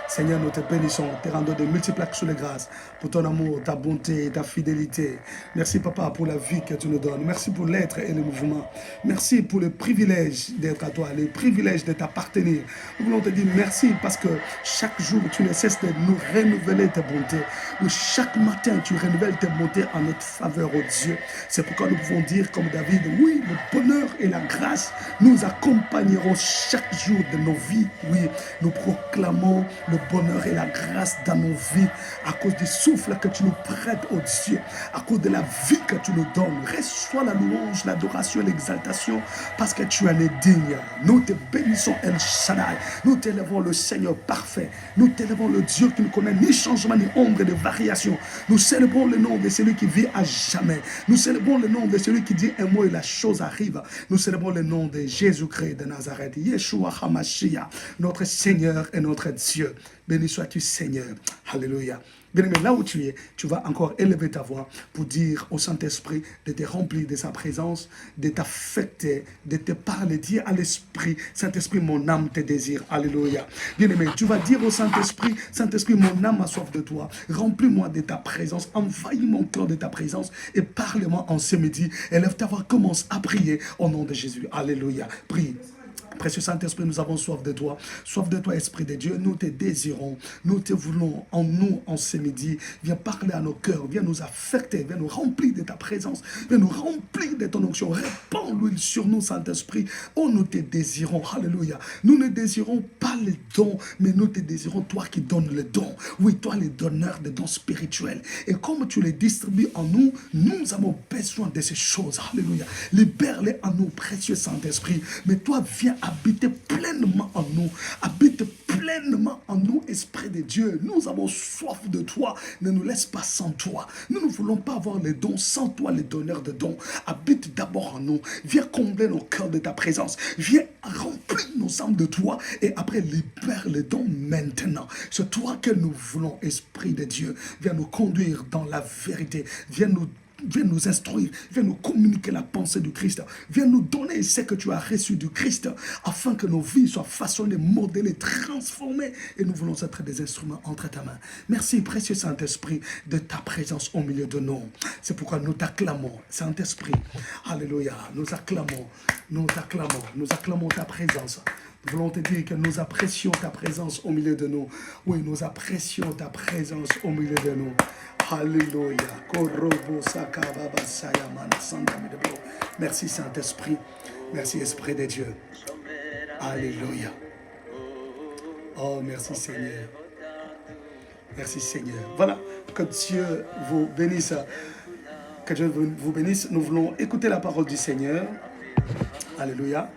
Seigneur, nous te bénissons, te rendons de multiples actions de grâce pour ton amour, ta bonté, ta fidélité. Merci, Papa, pour la vie que tu nous donnes. Merci pour l'être et le mouvement. Merci pour le privilège d'être à toi, le privilège de t'appartenir. Nous voulons te dire merci parce que chaque jour, tu ne cesses de nous renouveler tes bontés. Chaque matin, tu renouvelles tes bontés en notre faveur, oh Dieu. C'est pourquoi nous pouvons dire comme David, oui, le bonheur et la grâce nous accompagneront chaque jour de nos vies. Oui, nous proclamons le bonheur et la grâce dans nos vies à cause du souffle que tu nous prêtes, oh Dieu, à cause de la vie que tu nous donnes. Reçois la louange, l'adoration et l'exaltation parce que tu en es digne. Nous te bénissons, El Shaddai. Nous t'élevons le Seigneur parfait. Nous t'élevons le Dieu qui ne connaît ni changement ni ombre de variation. Nous célébrons le nom de celui qui vit à jamais. Nous célébrons le nom de celui qui dit un mot et la chose arrive. Nous célébrons le nom de Jésus-Christ de Nazareth, Yeshua HaMashiach, notre Seigneur et notre Dieu. Béni sois-tu, Seigneur. Alléluia. Bien-aimé, là où tu es, tu vas encore élever ta voix pour dire au Saint-Esprit de te remplir de sa présence, de t'affecter, de te parler, dire à l'Esprit, Saint-Esprit, mon âme te désire. Alléluia. Bien-aimé, tu vas dire au Saint-Esprit, Saint-Esprit, mon âme a soif de toi. Remplis-moi de ta présence, envahis mon cœur de ta présence et parle-moi en ce midi. Élève ta voix, commence à prier au nom de Jésus. Alléluia. Prie. Précieux Saint-Esprit, nous avons soif de toi, Esprit de Dieu, nous te désirons, nous te voulons en nous, en ce midi. Viens parler à nos cœurs, viens nous affecter, viens nous remplir de ta présence, viens nous remplir de ton onction, répands l'huile sur nous, Saint-Esprit. Oh, nous te désirons, alléluia. Nous ne désirons pas les dons, mais nous te désirons, toi qui donnes les dons. Oui, toi, les donneurs de dons spirituels. Et comme tu les distribues en nous, nous avons besoin de ces choses, alléluia. Libère-les en nous, précieux Saint-Esprit. Mais toi, viens habiter pleinement en nous. Habite pleinement en nous, Esprit de Dieu. Nous avons soif de toi. Ne nous laisse pas sans toi. Nous ne voulons pas avoir les dons sans toi, les donneurs de dons. Habite d'abord en nous. Viens combler nos cœurs de ta présence. Viens remplir nos âmes de toi. Et après, libère les dons maintenant. C'est toi que nous voulons, Esprit de Dieu. Viens nous conduire dans la vérité. Viens nous instruire, viens nous communiquer la pensée du Christ, viens nous donner ce que tu as reçu du Christ, afin que nos vies soient façonnées, modelées, transformées, et nous voulons être des instruments entre ta main. Merci, précieux Saint-Esprit, de ta présence au milieu de nous. C'est pourquoi nous t'acclamons, Saint-Esprit. Alléluia, nous acclamons ta présence. Nous voulons te dire que nous apprécions ta présence au milieu de nous. Oui, nous apprécions ta présence au milieu de nous. Alléluia. Merci Saint-Esprit. Merci Esprit de Dieu. Alléluia. Oh, merci Seigneur. Merci Seigneur. Voilà, que Dieu vous bénisse. Que Dieu vous bénisse. Nous voulons écouter la parole du Seigneur. Alléluia.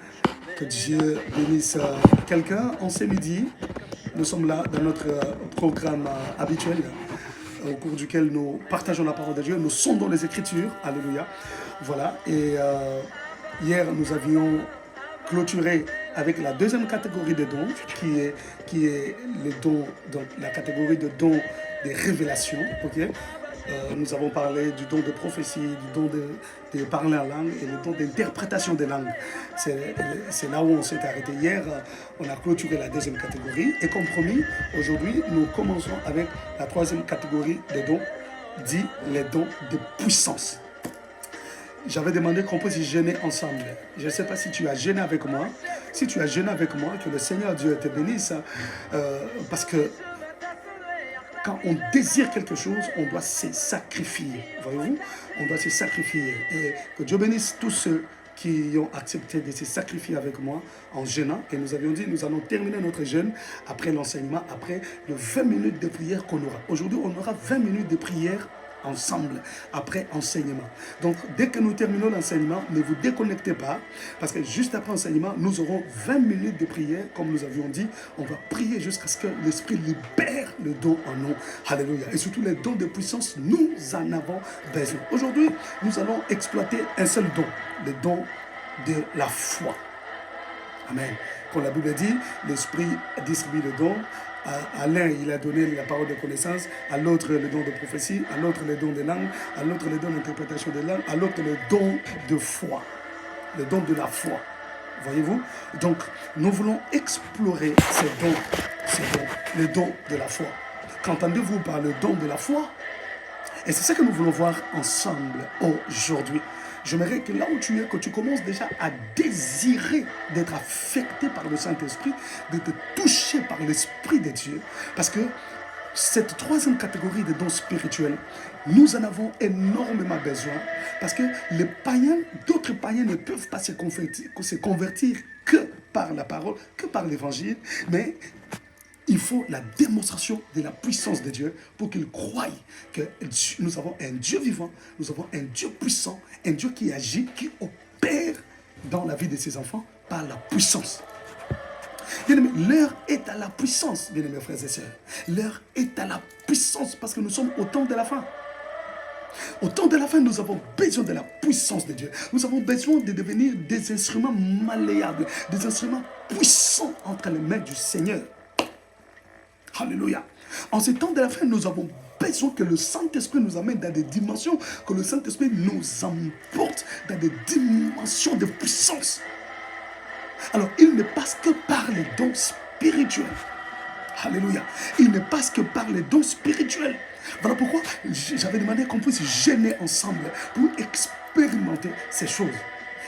Que Dieu bénisse quelqu'un en ce midi. Nous sommes là dans notre programme habituel au cours duquel nous partageons la parole de Dieu. Nous sondons les Écritures. Alléluia. Voilà. Et hier, nous avions clôturé avec la deuxième catégorie de dons, qui est les dons, donc la catégorie de dons des révélations. Ok. Nous avons parlé du don de prophétie, du don de parler en langue et le don d'interprétation des langues. C'est là où on s'est arrêté hier. On a clôturé la deuxième catégorie. Et comme promis, aujourd'hui, nous commençons avec la troisième catégorie de dons, dit les dons de puissance. J'avais demandé qu'on puisse jeûner ensemble. Je ne sais pas si tu as jeûné avec moi. Si tu as jeûné avec moi, que le Seigneur Dieu te bénisse. Parce que quand on désire quelque chose, on doit se sacrifier. Voyez-vous? On doit se sacrifier. Et que Dieu bénisse tous ceux qui ont accepté de se sacrifier avec moi en jeûnant. Et nous avions dit, nous allons terminer notre jeûne après l'enseignement, après les 20 minutes de prière qu'on aura. Aujourd'hui, on aura 20 minutes de prière ensemble après enseignement. Donc dès que nous terminons l'enseignement, ne vous déconnectez pas, parce que juste après enseignement, nous aurons 20 minutes de prière. Comme nous avions dit, on va prier jusqu'à ce que l'Esprit libère le don en nous. Alléluia. Et surtout les dons de puissance, nous en avons besoin. Aujourd'hui, nous allons exploiter un seul don, le don de la foi. Amen. Comme la Bible dit, l'Esprit distribue le don. À l'un, il a donné la parole de connaissance, à l'autre le don de prophétie, à l'autre le don de langue, à l'autre le don d'interprétation de langue, à l'autre le don de foi, le don de la foi. Voyez-vous? Donc, nous voulons explorer ces dons, les dons de la foi. Qu'entendez-vous par le don de la foi? Et c'est ce que nous voulons voir ensemble aujourd'hui. J'aimerais que là où tu es, que tu commences déjà à désirer d'être affecté par le Saint-Esprit, de te toucher par l'Esprit de Dieu. Parce que cette troisième catégorie de dons spirituels, nous en avons énormément besoin. Parce que les païens, d'autres païens ne peuvent pas se convertir que par la parole, que par l'évangile. Mais il faut la démonstration de la puissance de Dieu pour qu'ils croient que nous avons un Dieu vivant, nous avons un Dieu puissant, un Dieu qui agit, qui opère dans la vie de ses enfants par la puissance. Bien-aimés, l'heure est à la puissance, bien-aimés frères et sœurs. L'heure est à la puissance parce que nous sommes au temps de la fin. Au temps de la fin, nous avons besoin de la puissance de Dieu. Nous avons besoin de devenir des instruments malléables, des instruments puissants entre les mains du Seigneur. Alléluia. En ce temps de la fin, nous avons besoin que le Saint-Esprit nous amène dans des dimensions, que le Saint-Esprit nous emporte dans des dimensions de puissance. Alors, il ne passe que par les dons spirituels. Alléluia. Il ne passe que par les dons spirituels. Voilà pourquoi j'avais demandé qu'on puisse jeûner ensemble pour expérimenter ces choses.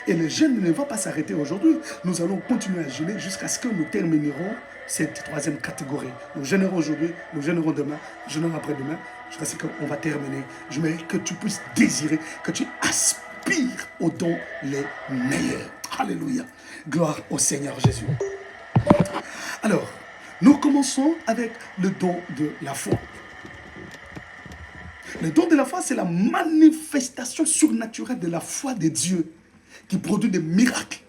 Et le jeûne ne va pas s'arrêter aujourd'hui. Nous allons continuer à jeûner jusqu'à ce que nous terminerons cette troisième catégorie. Nous jeûnerons aujourd'hui, nous jeûnerons demain, nous jeûnerons après-demain, jusqu'à ce qu'on va terminer. Je mérite que tu puisses désirer, que tu aspires aux dons les meilleurs. Alléluia. Gloire au Seigneur Jésus. Alors, nous commençons avec le don de la foi. Le don de la foi, c'est la manifestation surnaturelle de la foi de Dieu qui produit des miracles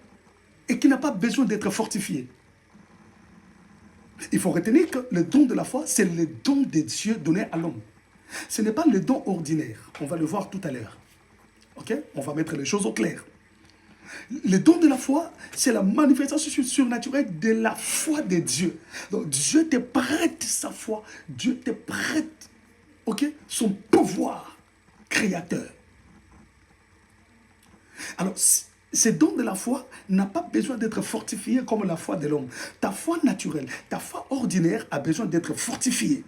et qui n'a pas besoin d'être fortifié. Il faut retenir que le don de la foi, c'est le don de Dieu donné à l'homme. Ce n'est pas le don ordinaire. On va le voir tout à l'heure. Ok? On va mettre les choses au clair. Le don de la foi, c'est la manifestation surnaturelle de la foi de Dieu. Donc Dieu te prête sa foi. Dieu te prête, ok, son pouvoir créateur. Alors, ce don de la foi n'a pas besoin d'être fortifié comme la foi de l'homme. Ta foi naturelle, ta foi ordinaire a besoin d'être fortifiée.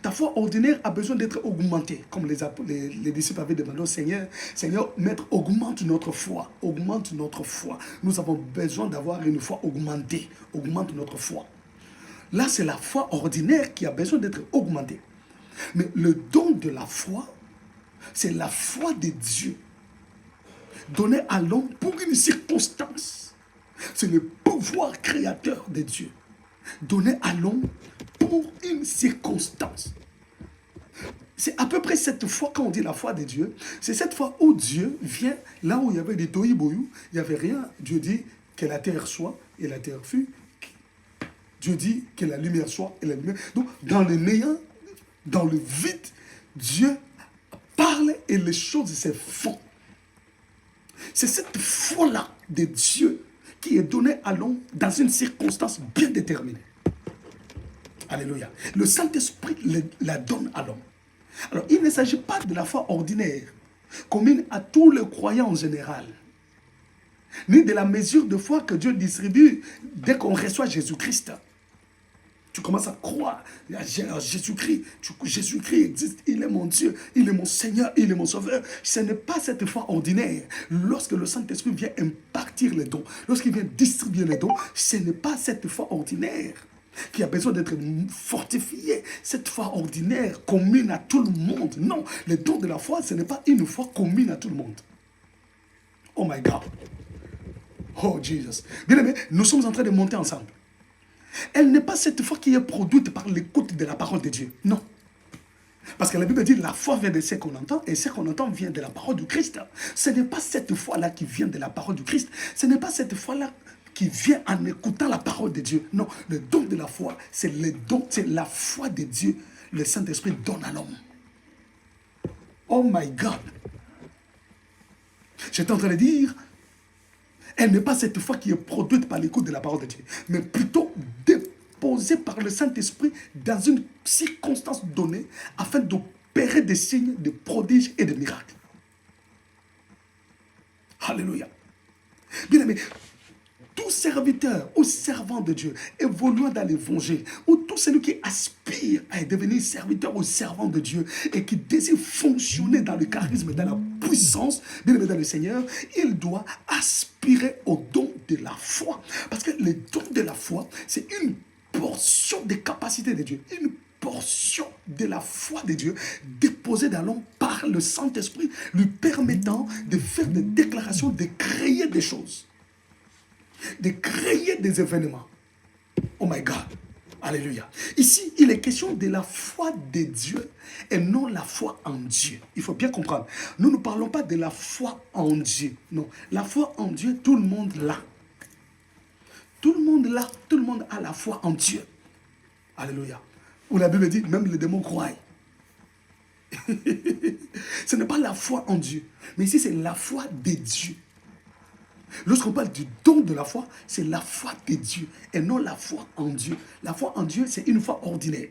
Ta foi ordinaire a besoin d'être augmentée, comme les disciples avaient demandé au Seigneur. Seigneur, Maître, augmente notre foi, augmente notre foi. Nous avons besoin d'avoir une foi augmentée, augmente notre foi. Là, c'est la foi ordinaire qui a besoin d'être augmentée. Mais le don de la foi, c'est la foi de Dieu, donnée à l'homme pour une circonstance. C'est le pouvoir créateur de Dieu, donné à l'homme pour une circonstance. C'est à peu près cette foi, quand on dit la foi de Dieu, c'est cette fois où Dieu vient là où il y avait des tohu-bohu, il n'y avait rien. Dieu dit que la terre soit, et la terre fut. Dieu dit que la lumière soit, et la lumière. Donc, dans le néant, dans le vide, Dieu parle et les choses se font. C'est cette foi-là de Dieu qui est donnée à l'homme dans une circonstance bien déterminée. Alléluia. Le Saint-Esprit la donne à l'homme. Alors, il ne s'agit pas de la foi ordinaire, commune à tous les croyants en général, ni de la mesure de foi que Dieu distribue dès qu'on reçoit Jésus-Christ. Tu commences à croire à Jésus-Christ. Jésus-Christ existe, il est mon Dieu, il est mon Seigneur, il est mon Sauveur. Ce n'est pas cette foi ordinaire. Lorsque le Saint-Esprit vient impartir les dons, lorsqu'il vient distribuer les dons, ce n'est pas cette foi ordinaire qui a besoin d'être fortifiée. Cette foi ordinaire, commune à tout le monde. Non, le don de la foi, ce n'est pas une foi commune à tout le monde. Oh my God. Oh Jesus. Bien aimé, nous sommes en train de monter ensemble. Elle n'est pas cette foi qui est produite par l'écoute de la parole de Dieu. Non. Parce que la Bible dit la foi vient de ce qu'on entend et ce qu'on entend vient de la parole du Christ. Ce n'est pas cette foi-là qui vient de la parole du Christ. Ce n'est pas cette foi-là qui vient en écoutant la parole de Dieu. Non, le don de la foi, c'est le don, c'est la foi de Dieu. Le Saint-Esprit donne à l'homme. Oh my God. J'étais en train de dire, elle n'est pas cette foi qui est produite par l'écoute de la parole de Dieu, mais plutôt déposée par le Saint-Esprit dans une circonstance donnée afin d'opérer des signes, des prodiges et des miracles. Alléluia. Bien aimé, serviteur ou servant de Dieu évoluant dans l'évangile, ou tout celui qui aspire à devenir serviteur ou servant de Dieu et qui désire fonctionner dans le charisme et dans la puissance, bien aimé dans le Seigneur, il doit aspirer au don de la foi. Parce que le don de la foi, c'est une portion des capacités de Dieu, une portion de la foi de Dieu déposée dans l'homme par le Saint-Esprit, lui permettant de faire des déclarations, de créer des choses, de créer des événements. Oh my God. Alléluia. Ici, il est question de la foi de Dieu et non la foi en Dieu. Il faut bien comprendre. Nous ne parlons pas de la foi en Dieu. Non. La foi en Dieu, tout le monde l'a. Tout le monde l'a. Tout le monde a la foi en Dieu. Alléluia. Où la Bible dit, même les démons croient. Ce n'est pas la foi en Dieu. Mais ici, c'est la foi de Dieu. Lorsqu'on parle du don de la foi, c'est la foi de Dieu et non la foi en Dieu. La foi en Dieu, c'est une foi ordinaire.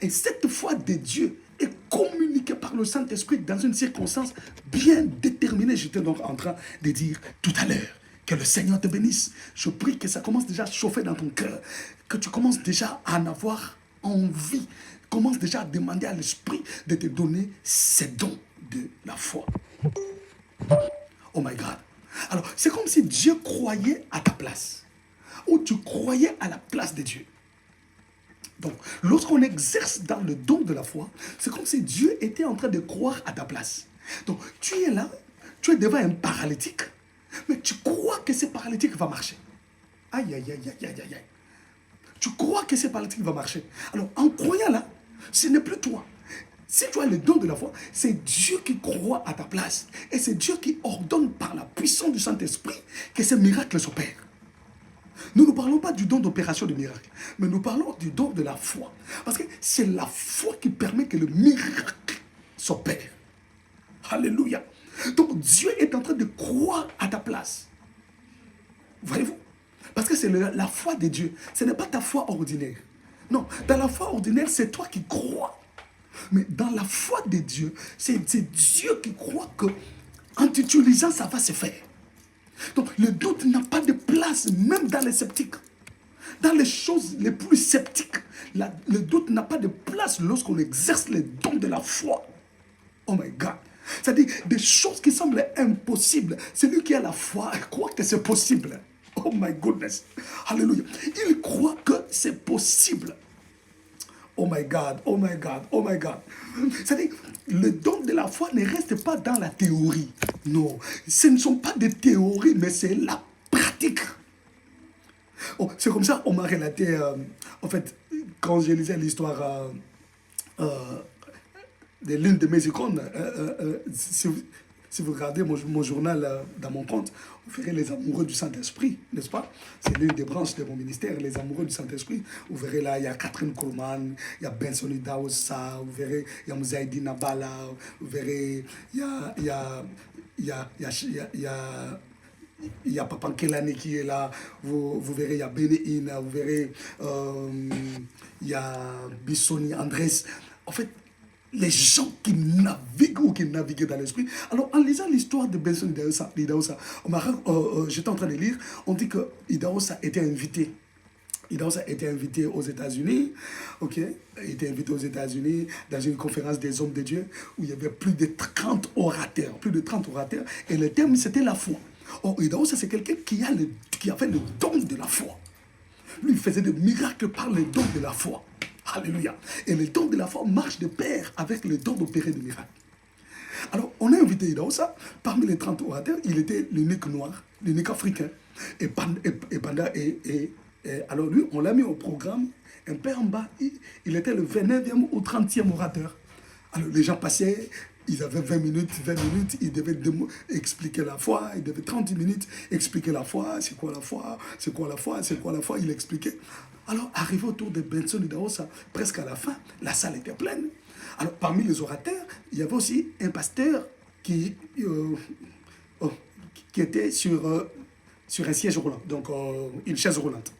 Et cette foi de Dieu est communiquée par le Saint-Esprit dans une circonstance bien déterminée. J'étais donc en train de dire tout à l'heure, que le Seigneur te bénisse. Je prie que ça commence déjà à chauffer dans ton cœur, que tu commences déjà à en avoir envie, commence déjà à demander à l'Esprit de te donner ces dons de la foi. Oh my God. Alors, c'est comme si Dieu croyait à ta place, ou tu croyais à la place de Dieu. Donc, lorsqu'on exerce dans le don de la foi, c'est comme si Dieu était en train de croire à ta place. Donc, tu es là, tu es devant un paralytique, mais tu crois que ce paralytique va marcher. Aïe, aïe, aïe, aïe, aïe, aïe. Tu crois que ce paralytique va marcher. Alors, en croyant là, ce n'est plus toi. Si tu as le don de la foi, c'est Dieu qui croit à ta place. Et c'est Dieu qui ordonne par la puissance du Saint-Esprit que ces miracles s'opèrent. Nous ne parlons pas du don d'opération de miracle, mais nous parlons du don de la foi. Parce que c'est la foi qui permet que le miracle s'opère. Alléluia. Donc Dieu est en train de croire à ta place. Voyez-vous? Parce que c'est la foi de Dieu. Ce n'est pas ta foi ordinaire. Non, dans la foi ordinaire, c'est toi qui crois. Mais dans la foi de Dieu, c'est Dieu qui croit que en t'utilisant, ça va se faire. Donc le doute n'a pas de place, même dans les sceptiques. Dans les choses les plus sceptiques, le doute n'a pas de place lorsqu'on exerce les dons de la foi. Oh my God. C'est-à-dire des choses qui semblent impossibles. Celui qui a la foi croit que c'est possible. Oh my goodness. Alléluia. Il croit que c'est possible. Oh my God, oh my God, oh my God. C'est-à-dire, le don de la foi ne reste pas dans la théorie. Non, ce ne sont pas des théories, mais c'est la pratique. Oh, c'est comme ça, on m'a relaté, en fait, quand je lisais l'histoire de l'une de mes icônes, si vous regardez mon journal dans mon compte, vous verrez les amoureux du Saint-Esprit, n'est-ce pas? C'est l'une des branches de mon ministère, les amoureux du Saint-Esprit. Vous verrez là, il y a Catherine Kuhlman, il y a Benson Idaosa, vous verrez, il y a Mouzaïdi Nabala, vous verrez, il y a Papa Kelani qui est là, vous verrez, il y a Benéine, vous verrez, il y a Bissoni Andrés. En fait, les gens qui naviguent ou qui naviguaient dans l'esprit. Alors, en lisant l'histoire de Benson Idaosa, j'étais en train de lire, on dit que Idaosa était invité. Idaosa était invité aux États-Unis, ok? Il était invité aux États-Unis dans une conférence des hommes de Dieu où il y avait plus de 30 orateurs, et le thème c'était la foi. Or, Idaosa, c'est quelqu'un qui avait le don de la foi. Lui, il faisait des miracles par le don de la foi. Alléluia. Et le don de la foi marche de pair avec le don d'opérer des miracles. Alors, on a invité Idaosa. Parmi les 30 orateurs, il était l'unique noir, l'unique africain. Alors lui, on l'a mis au programme. Un peu en bas, il était le 29e ou 30e orateur. Alors, les gens passaient, ils avaient 20 minutes, ils devaient expliquer la foi, ils devaient 30 minutes expliquer la foi, c'est quoi la foi, c'est quoi la foi, c'est quoi la foi, il expliquait. Alors, arrivé autour de Benson Idaosa, presque à la fin, la salle était pleine. Alors, parmi les orateurs, il y avait aussi un pasteur qui était sur un siège roulant, donc une chaise roulante.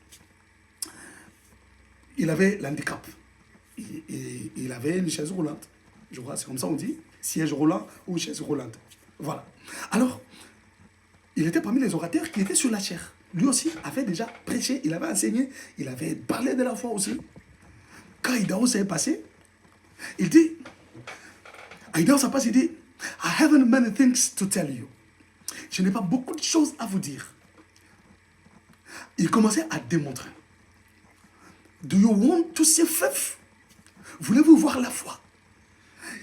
Il avait l'handicap. Il avait une chaise roulante. Je crois, c'est comme ça on dit, siège roulant ou chaise roulante. Voilà. Alors, il était parmi les orateurs qui étaient sur la chair. lui aussi avait déjà prêché, il avait enseigné, il avait parlé de la foi aussi. Quand Idaho s'est passé, il dit, Idaho s'est passé, il dit, I haven't many things to tell you. Je n'ai pas beaucoup de choses à vous dire. Il commençait à démontrer. Do you want to see faith? Voulez-vous voir la foi?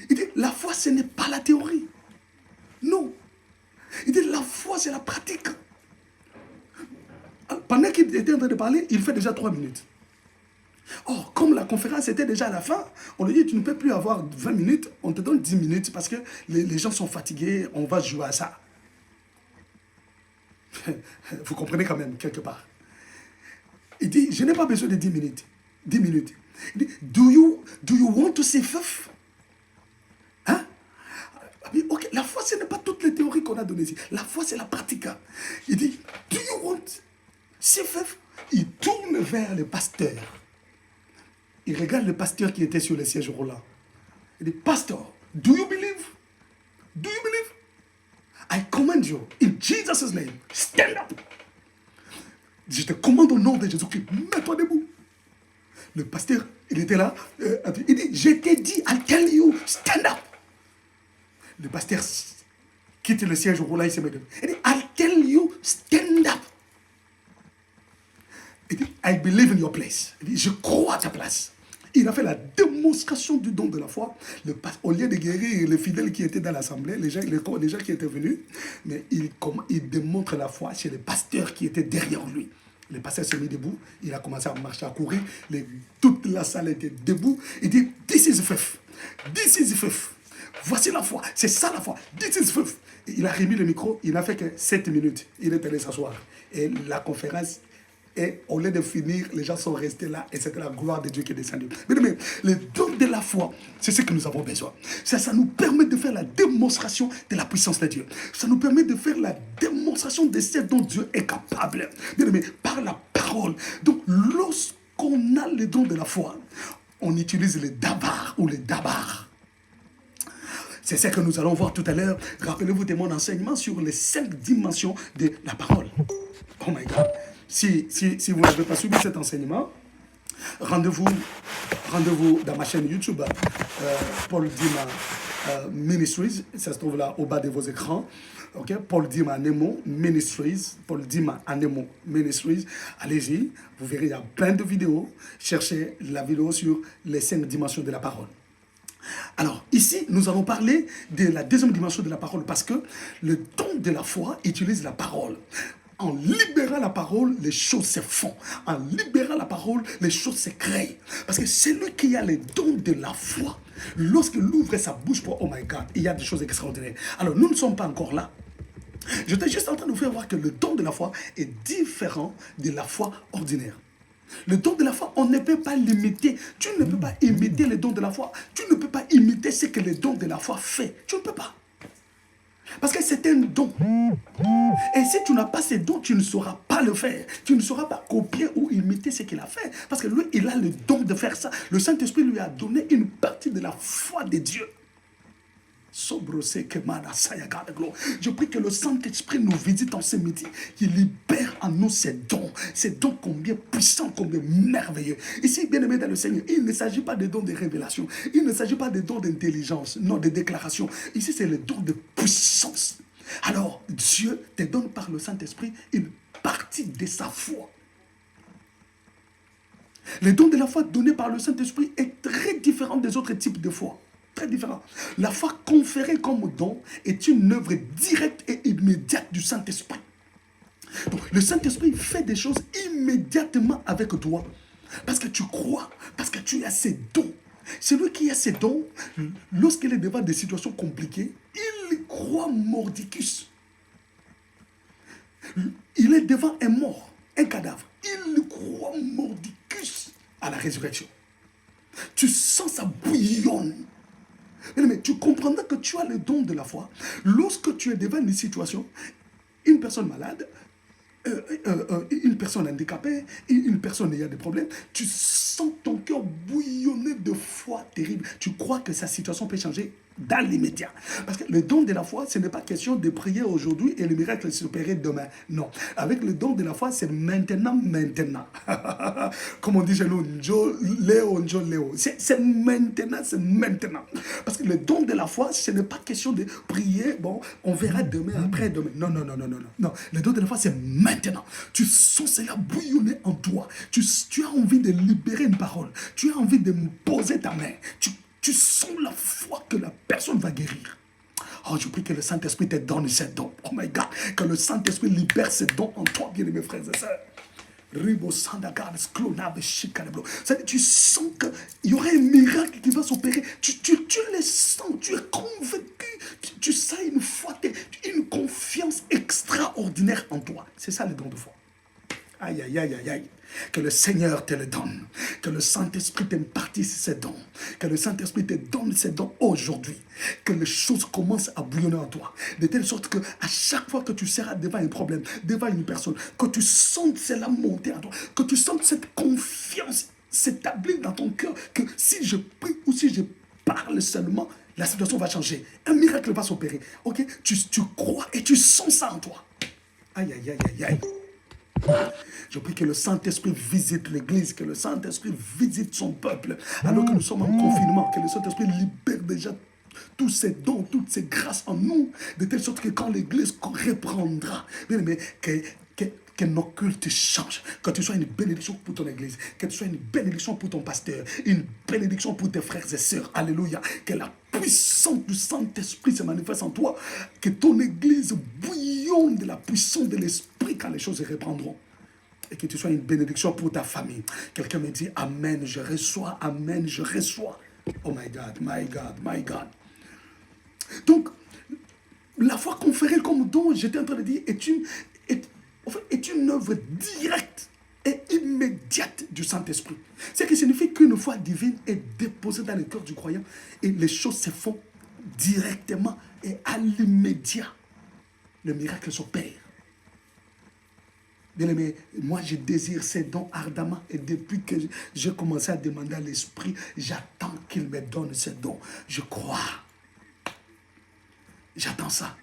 Il dit, la foi, ce n'est pas la théorie. Non. Il dit, la foi, c'est la pratique. Pendant qu'il était en train de parler, il fait déjà 3 minutes. Or, comme la conférence était déjà à la fin, on lui dit, tu ne peux plus avoir 20 minutes, on te donne 10 minutes parce que les gens sont fatigués, on va jouer à ça. Vous comprenez quand même, quelque part. Il dit, je n'ai pas besoin de 10 minutes. 10 minutes. Il dit, do you want to see faith? Hein? Ok, la foi, ce n'est pas toutes les théories qu'on a données ici. La foi, c'est la pratique. Il dit, do you want see faith? Il tourne vers le pasteur. Il regarde le pasteur qui était sur le siège roulant. Il dit, Pastor, do you believe? Do you believe? I command you, in Jesus' name, stand up. Je te commande au nom de Jésus-Christ, mets-toi debout. Le pasteur, il était là, il dit, je t'ai dit, I tell you, stand up. Le pasteur quitte le siège roulant, il se met debout. Il dit, I tell you, stand up. Il dit, I believe in your place. Il dit, je crois à ta place. Il a fait la démonstration du don de la foi. Au lieu de guérir les fidèles qui étaient dans l'assemblée, les gens qui étaient venus, mais il démontre la foi chez les pasteurs qui étaient derrière lui. Le pasteur s'est mis debout, il a commencé à marcher, à courir. Toute la salle était debout. Il dit, this is faith. This is faith. Voici la foi. C'est ça la foi. This is faith. Il a remis le micro, il n'a fait que 7 minutes. Il est allé s'asseoir. Et la conférence, et au lieu de finir, les gens sont restés là et c'était la gloire de Dieu qui est descendue. Mais le don de la foi, c'est ce que nous avons besoin. Ça nous permet de faire la démonstration de la puissance de Dieu. Ça nous permet de faire la démonstration de ce dont Dieu est capable. Mais par la parole. Donc, lorsqu'on a le don de la foi, on utilise le dabar ou le dabar. C'est ce que nous allons voir tout à l'heure. Rappelez-vous de mon enseignement sur les 5 dimensions de la parole. Oh my God. Si vous n'avez pas suivi cet enseignement, rendez-vous dans ma chaîne YouTube, Paul Dima Ministries, ça se trouve là au bas de vos écrans. Okay? Paul Dima Nemo Ministries, Paul Dima Nemo Ministries. Allez-y, vous verrez, il y a plein de vidéos. Cherchez la vidéo sur les 5 dimensions de la parole. Alors, ici, nous allons parler de la deuxième dimension de la parole parce que le don de la foi utilise la parole. En libérant la parole, les choses se font. En libérant la parole, les choses se créent. Parce que celui qui a le don de la foi, lorsqu'il ouvre sa bouche pour oh my God, il y a des choses extraordinaires. Alors, nous ne sommes pas encore là. J'étais juste en train de vous faire voir que le don de la foi est différent de la foi ordinaire. Le don de la foi, on ne peut pas l'imiter. Tu ne peux pas imiter le don de la foi. Tu ne peux pas imiter ce que le don de la foi fait. Tu ne peux pas. Parce que c'est un don. Et si tu n'as pas ce don, tu ne sauras pas le faire. Tu ne sauras pas copier ou imiter ce qu'il a fait. Parce que lui, il a le don de faire ça. Le Saint-Esprit lui a donné une partie de la foi de Dieu. Je prie que le Saint-Esprit nous visite en ce midi, qu'il libère en nous ces dons combien puissants, combien merveilleux. Ici, bien aimé dans le Seigneur, il ne s'agit pas de dons de révélation, il ne s'agit pas de dons d'intelligence, non, de déclaration. Ici, c'est le don de puissance. Alors, Dieu te donne par le Saint-Esprit une partie de sa foi. Le don de la foi donné par le Saint-Esprit est très différent des autres types de foi. Très différent. La foi conférée comme don est une œuvre directe et immédiate du Saint-Esprit. Donc, le Saint-Esprit fait des choses immédiatement avec toi. Parce que tu crois, parce que tu as ces dons. Celui qui a ces dons, lorsqu'il est devant des situations compliquées, il croit Mordicus. Il est devant un mort, un cadavre. Il croit Mordicus à la résurrection. Tu sens ça bouillonne. Mais tu comprendras que tu as le don de la foi. Lorsque tu es devant une situation, une personne malade, une personne handicapée, une personne ayant des problèmes, tu sens ton cœur bouillonner de foi terrible. Tu crois que sa situation peut changer. dans l'immédiat. Parce que le don de la foi, ce n'est pas question de prier aujourd'hui et le miracle s'opérer demain. Non. Avec le don de la foi, c'est maintenant, maintenant. Comme on dit chez nous, Léo. C'est maintenant, c'est maintenant. Parce que le don de la foi, ce n'est pas question de prier, bon, on verra demain, après demain. Non. Non. Le don de la foi, c'est maintenant. Tu sens cela bouillonner en toi. Tu as envie de libérer une parole. Tu as envie de me poser ta main. Tu sens la foi que la personne va guérir. Oh, je prie que le Saint-Esprit te donne ces dons. Oh my God, que le Saint-Esprit libère ces dons en toi, bien mes frères et sœurs. Tu sens qu'il y aura un miracle qui va s'opérer. Tu le sens, tu es convaincu. Tu sens une foi, une confiance extraordinaire en toi. C'est ça le don de foi. Aïe, aïe, aïe, aïe, aïe. Que le Seigneur te le donne. Que le Saint-Esprit t'impartisse ses dons. Que le Saint-Esprit te donne ses dons aujourd'hui. Que les choses commencent à bouillonner en toi. De telle sorte que à chaque fois que tu seras devant un problème, devant une personne, que tu sentes cela monter en toi. Que tu sentes cette confiance s'établir dans ton cœur. Que si je prie ou si je parle seulement, la situation va changer. Un miracle va s'opérer. Ok? Tu crois et tu sens ça en toi. Aïe, aïe, aïe, aïe, aïe. Je prie que le Saint-Esprit visite l'Église, que le Saint-Esprit visite son peuple, alors que nous sommes en confinement, que le Saint-Esprit libère déjà tous ces dons, toutes ces grâces en nous, de telle sorte que quand l'Église reprendra, bien aimé, que nos cultes changent, que tu sois une bénédiction pour ton Église, que tu sois une bénédiction pour ton pasteur, une bénédiction pour tes frères et sœurs. Alléluia. Que la puissance du Saint-Esprit se manifeste en toi, que ton Église bouillonne de la puissance de l'Esprit quand les choses se reprendront. Et que tu sois une bénédiction pour ta famille. Quelqu'un me dit Amen, je reçois, Amen, je reçois. Oh my God, my God, my God. Donc, la foi conférée comme don, j'étais en train de dire, est une œuvre directe et immédiate du Saint-Esprit. Ce qui signifie qu'une foi divine est déposée dans le cœur du croyant et les choses se font directement et à l'immédiat. Le miracle s'opère. Bien-aimé, moi je désire ces dons ardemment et depuis que j'ai commencé à demander à l'Esprit, j'attends qu'il me donne ces dons. Je crois. J'attends ça.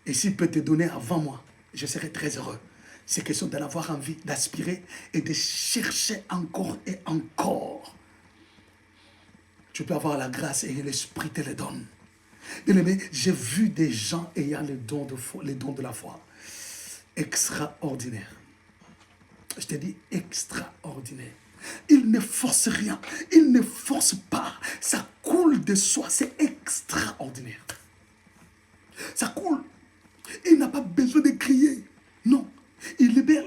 Et s'il peut te donner avant moi, je serai très heureux. C'est question d'en avoir envie, d'aspirer et de chercher encore et encore. Tu peux avoir la grâce et l'Esprit te le donne. Bien-aimé, j'ai vu des gens ayant les dons de la foi. Extraordinaire. Je te dis extraordinaire. Il ne force rien. Il ne force pas. Ça coule de soi. C'est extraordinaire. Ça coule. Il n'a pas besoin de crier. Non. Il libère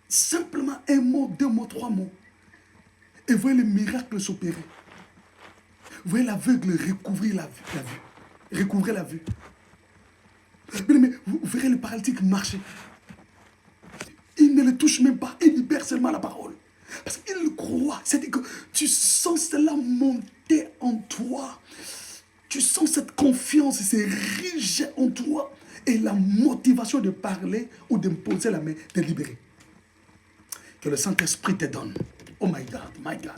simplement un mot, deux mots, trois mots. Et voyez le miracle s'opérer. Voyez l'aveugle recouvrir la vue. Recouvrir la vue. Mais vous verrez le paralytique marcher. Il ne le touche même pas. Il libère seulement la parole. Parce qu'il croit. C'est-à-dire que tu sens cela monter en toi. Tu sens cette confiance s'ériger en toi. Et la motivation de parler ou de me poser la main, de libérer. Que le Saint-Esprit te donne. Oh my God, my God.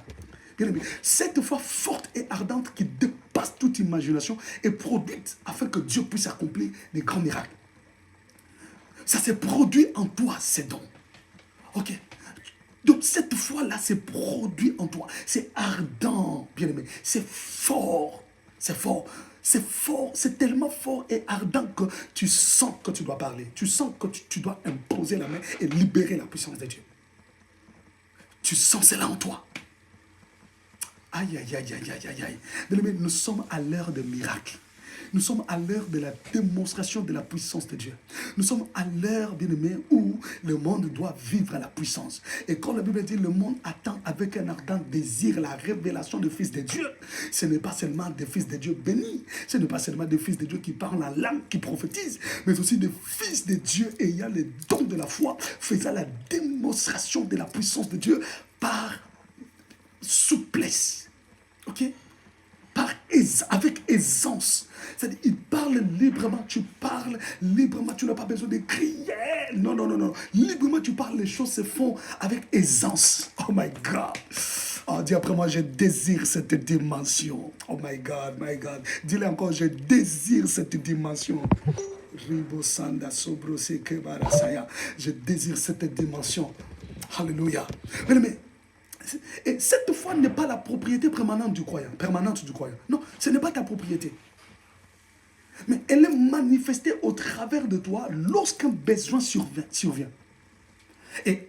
Bien aimé, cette foi forte et ardente qui dépasse toute imagination est produite afin que Dieu puisse accomplir des grands miracles. Ça s'est produit en toi, ces dons. Ok. Donc cette foi-là s'est produit en toi. C'est ardent, bien aimé. C'est fort. C'est fort. C'est fort. C'est tellement fort et ardent que tu sens que tu dois parler. Tu sens que tu dois imposer la main et libérer la puissance de Dieu. Tu sens cela en toi. Aïe, aïe, aïe, aïe, aïe, aïe, aïe. Bien aimé, nous sommes à l'heure de miracles. Nous sommes à l'heure de la démonstration de la puissance de Dieu. Nous sommes à l'heure, bien-aimé, où le monde doit vivre à la puissance. Et quand la Bible dit le monde attend avec un ardent désir la révélation du Fils de Dieu, ce n'est pas seulement des fils de Dieu bénis, ce n'est pas seulement des fils de Dieu qui parlent en langue, qui prophétisent, mais aussi des fils de Dieu ayant les dons de la foi, faisant la démonstration de la puissance de Dieu par souplesse. Ok? Avec aisance. C'est-à-dire, il parle librement, tu parles librement, tu n'as pas besoin de crier. Non, non, non, non. Librement, tu parles, les choses se font avec aisance. Oh my God. Oh, dis après moi, je désire cette dimension. Oh my God, my God. Dis-le encore, je désire cette dimension. Je désire cette dimension. Alléluia. Mais et cette foi n'est pas la propriété permanente du croyant. Non, ce n'est pas ta propriété. Mais elle est manifestée au travers de toi lorsqu'un besoin survient. Et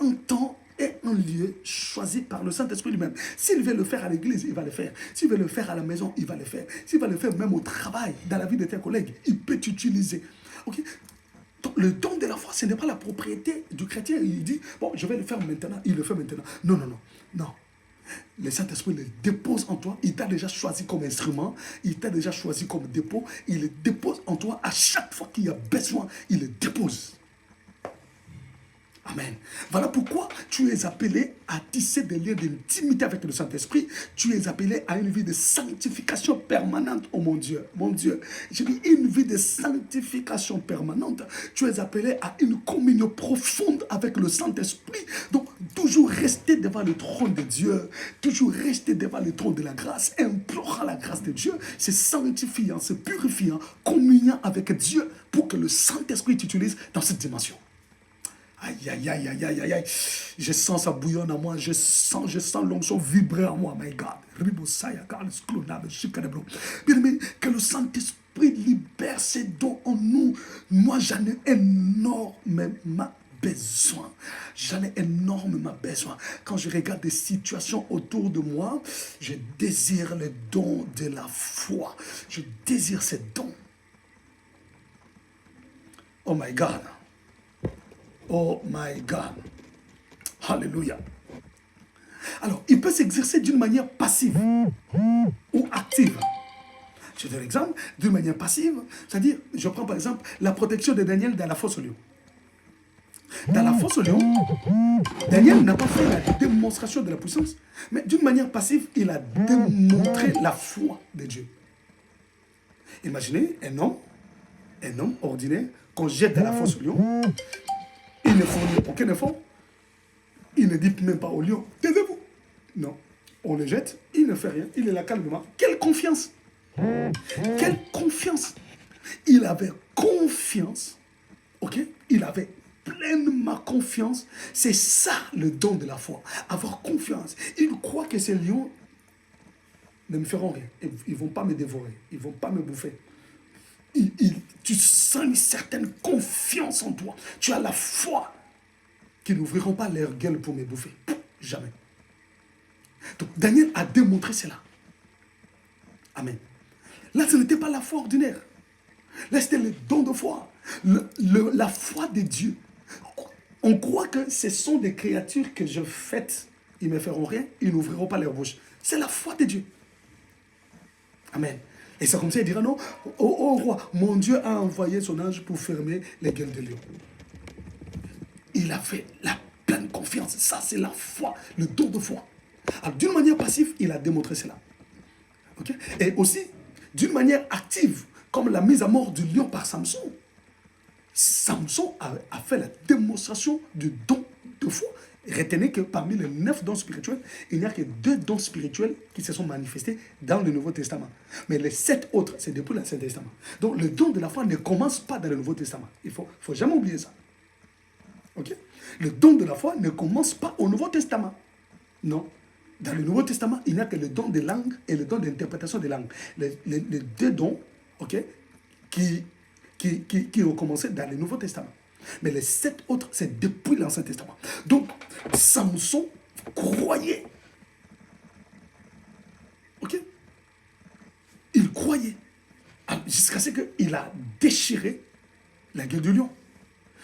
un temps et un lieu choisi par le Saint-Esprit lui-même. S'il veut le faire à l'église, il va le faire. S'il veut le faire à la maison, il va le faire. S'il va le faire même au travail, dans la vie de tes collègues, il peut t'utiliser. Okay? Donc, le don de la foi, ce n'est pas la propriété du chrétien. Il dit, bon, je vais le faire maintenant, il le fait maintenant. Non. Le Saint-Esprit le dépose en toi. Il t'a déjà choisi comme instrument. Il t'a déjà choisi comme dépôt. Il le dépose en toi à chaque fois qu'il y a besoin. Il le dépose. Amen. Voilà pourquoi tu es appelé à tisser des liens d'intimité avec le Saint-Esprit. Tu es appelé à une vie de sanctification permanente. Oh mon Dieu, je dis une vie de sanctification permanente. Tu es appelé à une communion profonde avec le Saint-Esprit. Donc, toujours rester devant le trône de Dieu. Toujours rester devant le trône de la grâce. Implorant la grâce de Dieu. C'est sanctifiant, c'est purifiant, communiant avec Dieu pour que le Saint-Esprit t'utilise dans cette dimension. Aïe. Je sens ça bouillonne en moi. Je sens l'onction vibrer en moi. My God. Bien-aimé, que le Saint-Esprit libère ses dons en nous. Moi, j'en ai énormément besoin. Quand je regarde des situations autour de moi, je désire le don de la foi. Je désire ces dons. Oh my God. Oh my God. Alléluia. Alors, il peut s'exercer d'une manière passive ou active. Je donne l'exemple d'une manière passive, c'est-à-dire, je prends par exemple la protection de Daniel dans la fosse au lion. Dans la fosse au lion, Daniel n'a pas fait la démonstration de la puissance, mais d'une manière passive, il a démontré la foi de Dieu. Imaginez un homme ordinaire qu'on jette dans la fosse au lion. Il ne fournit aucun effort. Il ne dit même pas au lion, taisez-vous. Non. On le jette, il ne fait rien. Il est là calmement. Quelle confiance. Quelle confiance. Il avait confiance. Ok? Il avait pleinement confiance. C'est ça le don de la foi. Avoir confiance. Il croit que ces lions ne me feront rien. Ils ne vont pas me dévorer. Ils ne vont pas me bouffer. Tu sens une certaine confiance en toi. Tu as la foi qu'ils n'ouvriront pas leur gueule pour me bouffer. Jamais. Donc Daniel a démontré cela. Amen. Là, ce n'était pas la foi ordinaire. Là, c'était le don de foi. La foi de Dieu. On croit que ce sont des créatures que je fête. Ils ne me feront rien. Ils n'ouvriront pas leur bouche. C'est la foi de Dieu. Amen. Et c'est comme ça, il dira non, ô roi, mon Dieu a envoyé son ange pour fermer les gueules de lion. Il a fait la pleine confiance. Ça, c'est la foi, le don de foi. Alors, d'une manière passive, il a démontré cela. Okay? Et aussi, d'une manière active, comme la mise à mort du lion par Samson. Samson a fait la démonstration du don de foi. Retenez que parmi les 9 dons spirituels, il n'y a que 2 dons spirituels qui se sont manifestés dans le Nouveau Testament. Mais les 7 autres, c'est depuis l'Ancien Testament. Donc le don de la foi ne commence pas dans le Nouveau Testament. Il ne faut jamais oublier ça. Okay? Le don de la foi ne commence pas au Nouveau Testament. Non. Dans le Nouveau Testament, il n'y a que le don de langue et le don d'interprétation des langues. Les 2 dons, okay, qui ont commencé dans le Nouveau Testament. Mais les 7 autres, c'est depuis l'Ancien Testament. Donc, Samson croyait. Ok? Il croyait. Jusqu'à ce qu'il a déchiré la gueule du lion.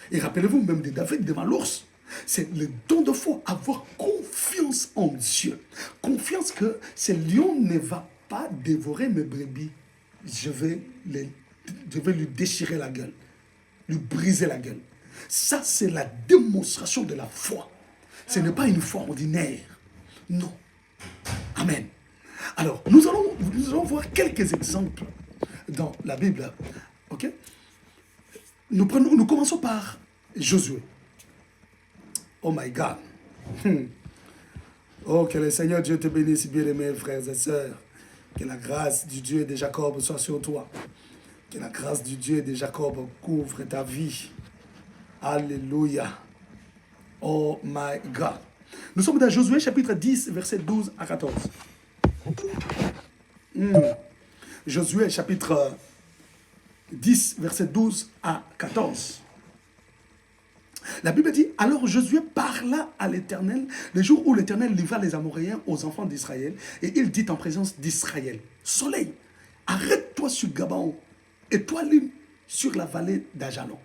Et rappelez-vous même de David devant l'ours. C'est le don de foi, avoir confiance en Dieu. Confiance que ce lion ne va pas dévorer mes brebis. Je vais lui déchirer la gueule. Lui briser la gueule. Ça, c'est la démonstration de la foi. Ce n'est pas une foi ordinaire. Non. Amen. Alors, nous allons voir quelques exemples dans la Bible. Ok? Nous commençons par Josué. Oh my God. Oh, que le Seigneur Dieu te bénisse, bien-aimés frères et sœurs. Que la grâce du Dieu de Jacob soit sur toi. Que la grâce du Dieu de Jacob couvre ta vie. Alléluia. Oh my God. Nous sommes dans Josué chapitre 10, versets 12 à 14. Josué chapitre 10, versets 12 à 14. La Bible dit, alors Josué parla à l'Éternel le jour où l'Éternel livra les Amoréens aux enfants d'Israël, et il dit en présence d'Israël, soleil, arrête-toi sur Gabaon, et toi lune sur la vallée d'Ajalon.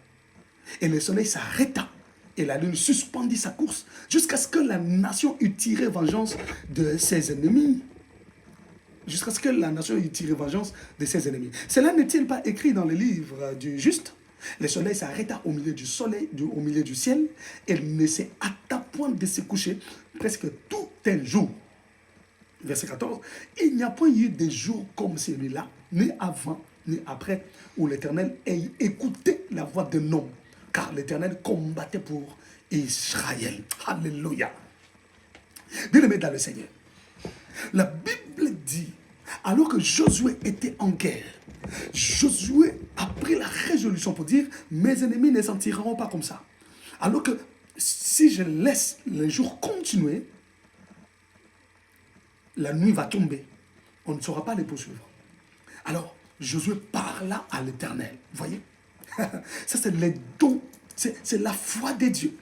Et le soleil s'arrêta, et la lune suspendit sa course, jusqu'à ce que la nation eût tiré vengeance de ses ennemis. Jusqu'à ce que la nation eût tiré vengeance de ses ennemis. Cela n'est-il pas écrit dans le livre du juste? Le soleil s'arrêta au milieu du soleil, au milieu du ciel, et ne s'est hâta point de se coucher presque tout un jour. Verset 14. Il n'y a point eu de jour comme celui-là, ni avant, ni après, où l'Éternel ait écouté la voix d'un homme, car l'Éternel combattait pour Israël. Alléluia. Bien-aimés dans le Seigneur, la Bible dit, alors que Josué était en guerre, Josué a pris la résolution pour dire, mes ennemis ne s'en tireront pas comme ça. Alors que si je laisse les jours continuer, la nuit va tomber. On ne saura pas les poursuivre. Alors, Josué parla à l'Éternel. Vous voyez? Ça, c'est les dons. C'est la foi des dieux.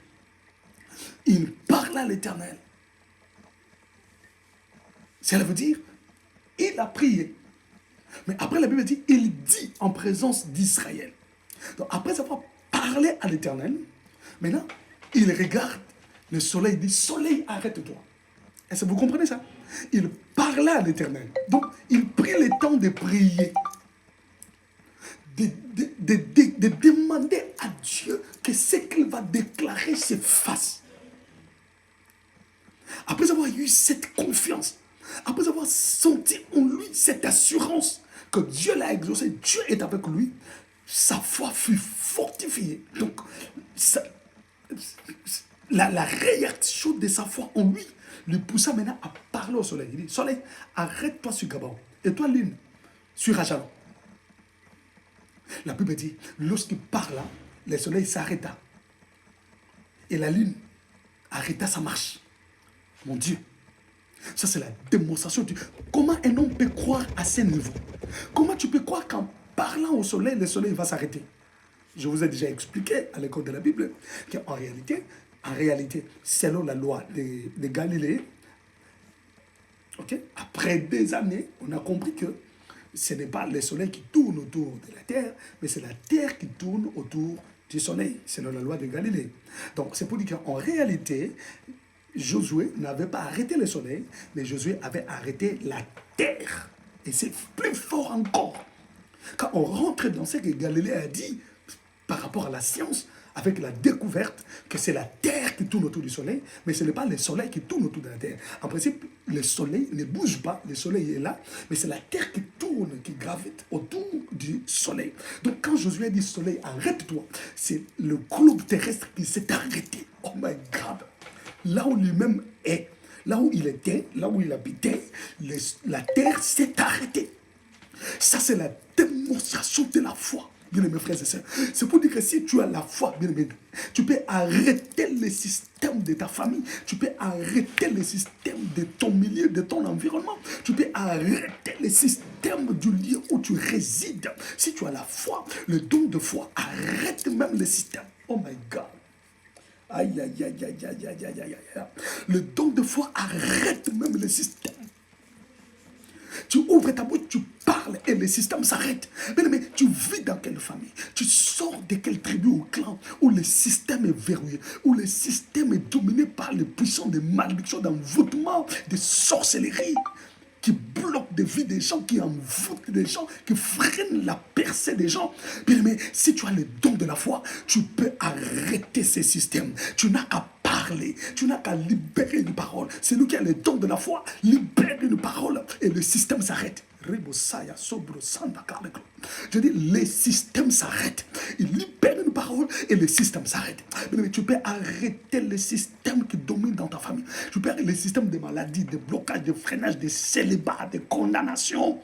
Il parla à l'Éternel. Cela veut dire, il a prié. Mais après, la Bible dit, il dit en présence d'Israël. Donc, après avoir parlé à l'Éternel, maintenant, il regarde le soleil, il dit, soleil, arrête-toi. Est-ce que vous comprenez ça? Il parla à l'Éternel. Donc, il prit le temps de prier. De demander à Dieu que ce qu'il va déclarer se fasse. Après avoir eu cette confiance, après avoir senti en lui cette assurance que Dieu l'a exaucé, Dieu est avec lui, sa foi fut fortifiée. Donc, la réaction de sa foi en lui poussa maintenant à parler au soleil. Il dit, soleil, arrête-toi sur Gabaon. Et toi, lune, sur Ajalon. La Bible dit, lorsqu'il parla, le soleil s'arrêta. Et la lune arrêta sa marche. Mon Dieu. Ça, c'est la démonstration. Comment un homme peut croire à ce niveau? Comment tu peux croire qu'en parlant au soleil, le soleil va s'arrêter? Je vous ai déjà expliqué à l'école de la Bible qu'en réalité, selon la loi de Galilée, après des années, on a compris que ce n'est pas le soleil qui tourne autour de la terre, mais c'est la terre qui tourne autour du soleil, selon la loi de Galilée. Donc, c'est pour dire qu'en réalité, Josué n'avait pas arrêté le soleil, mais Josué avait arrêté la terre. Et c'est plus fort encore. Quand on rentre dans ce que Galilée a dit par rapport à la science, avec la découverte que c'est la terre qui tourne autour du soleil, mais ce n'est pas le soleil qui tourne autour de la terre. En principe, le soleil ne bouge pas, le soleil est là, mais c'est la terre qui tourne, qui gravite autour du soleil. Donc quand Josué dit soleil, arrête-toi, c'est le globe terrestre qui s'est arrêté. Oh my God! Là où lui-même est, là où il était, là où il habitait, la terre s'est arrêtée. Ça, c'est la démonstration de la foi. Bien mes frères et sœurs, c'est pour dire que si tu as la foi, bien aimé, tu peux arrêter le système de ta famille, tu peux arrêter le système de ton milieu, de ton environnement, tu peux arrêter le système du lieu où tu résides. Si tu as la foi, le don de foi arrête même le système. Oh my God. Aïe, aïe, aïe, aïe, aïe, aïe, aïe, aïe, aïe. Le don de foi arrête même le système. Tu ouvres ta bouche, tu parles et le système s'arrête. Mais tu vis dans quelle famille? Tu sors de quelle tribu ou clan où le système est verrouillé, où le système est dominé par les puissants de malédiction, d'envoûtement, de sorcellerie, qui bloquent des vies des gens, qui envoûtent des gens, qui freinent la percée des gens. Mais si tu as le don de la foi, tu peux arrêter ces systèmes. Tu n'as qu'à parler, tu n'as qu'à libérer une parole. C'est nous qui a le don de la foi, libère une parole et le système s'arrête. Je dis, les systèmes s'arrêtent. Il libère une une parole et le système s'arrête. Mais tu peux arrêter le système qui domine dans ta famille. Tu peux arrêter le système de maladies, de blocages, de freinages, de célibat, de condamnation,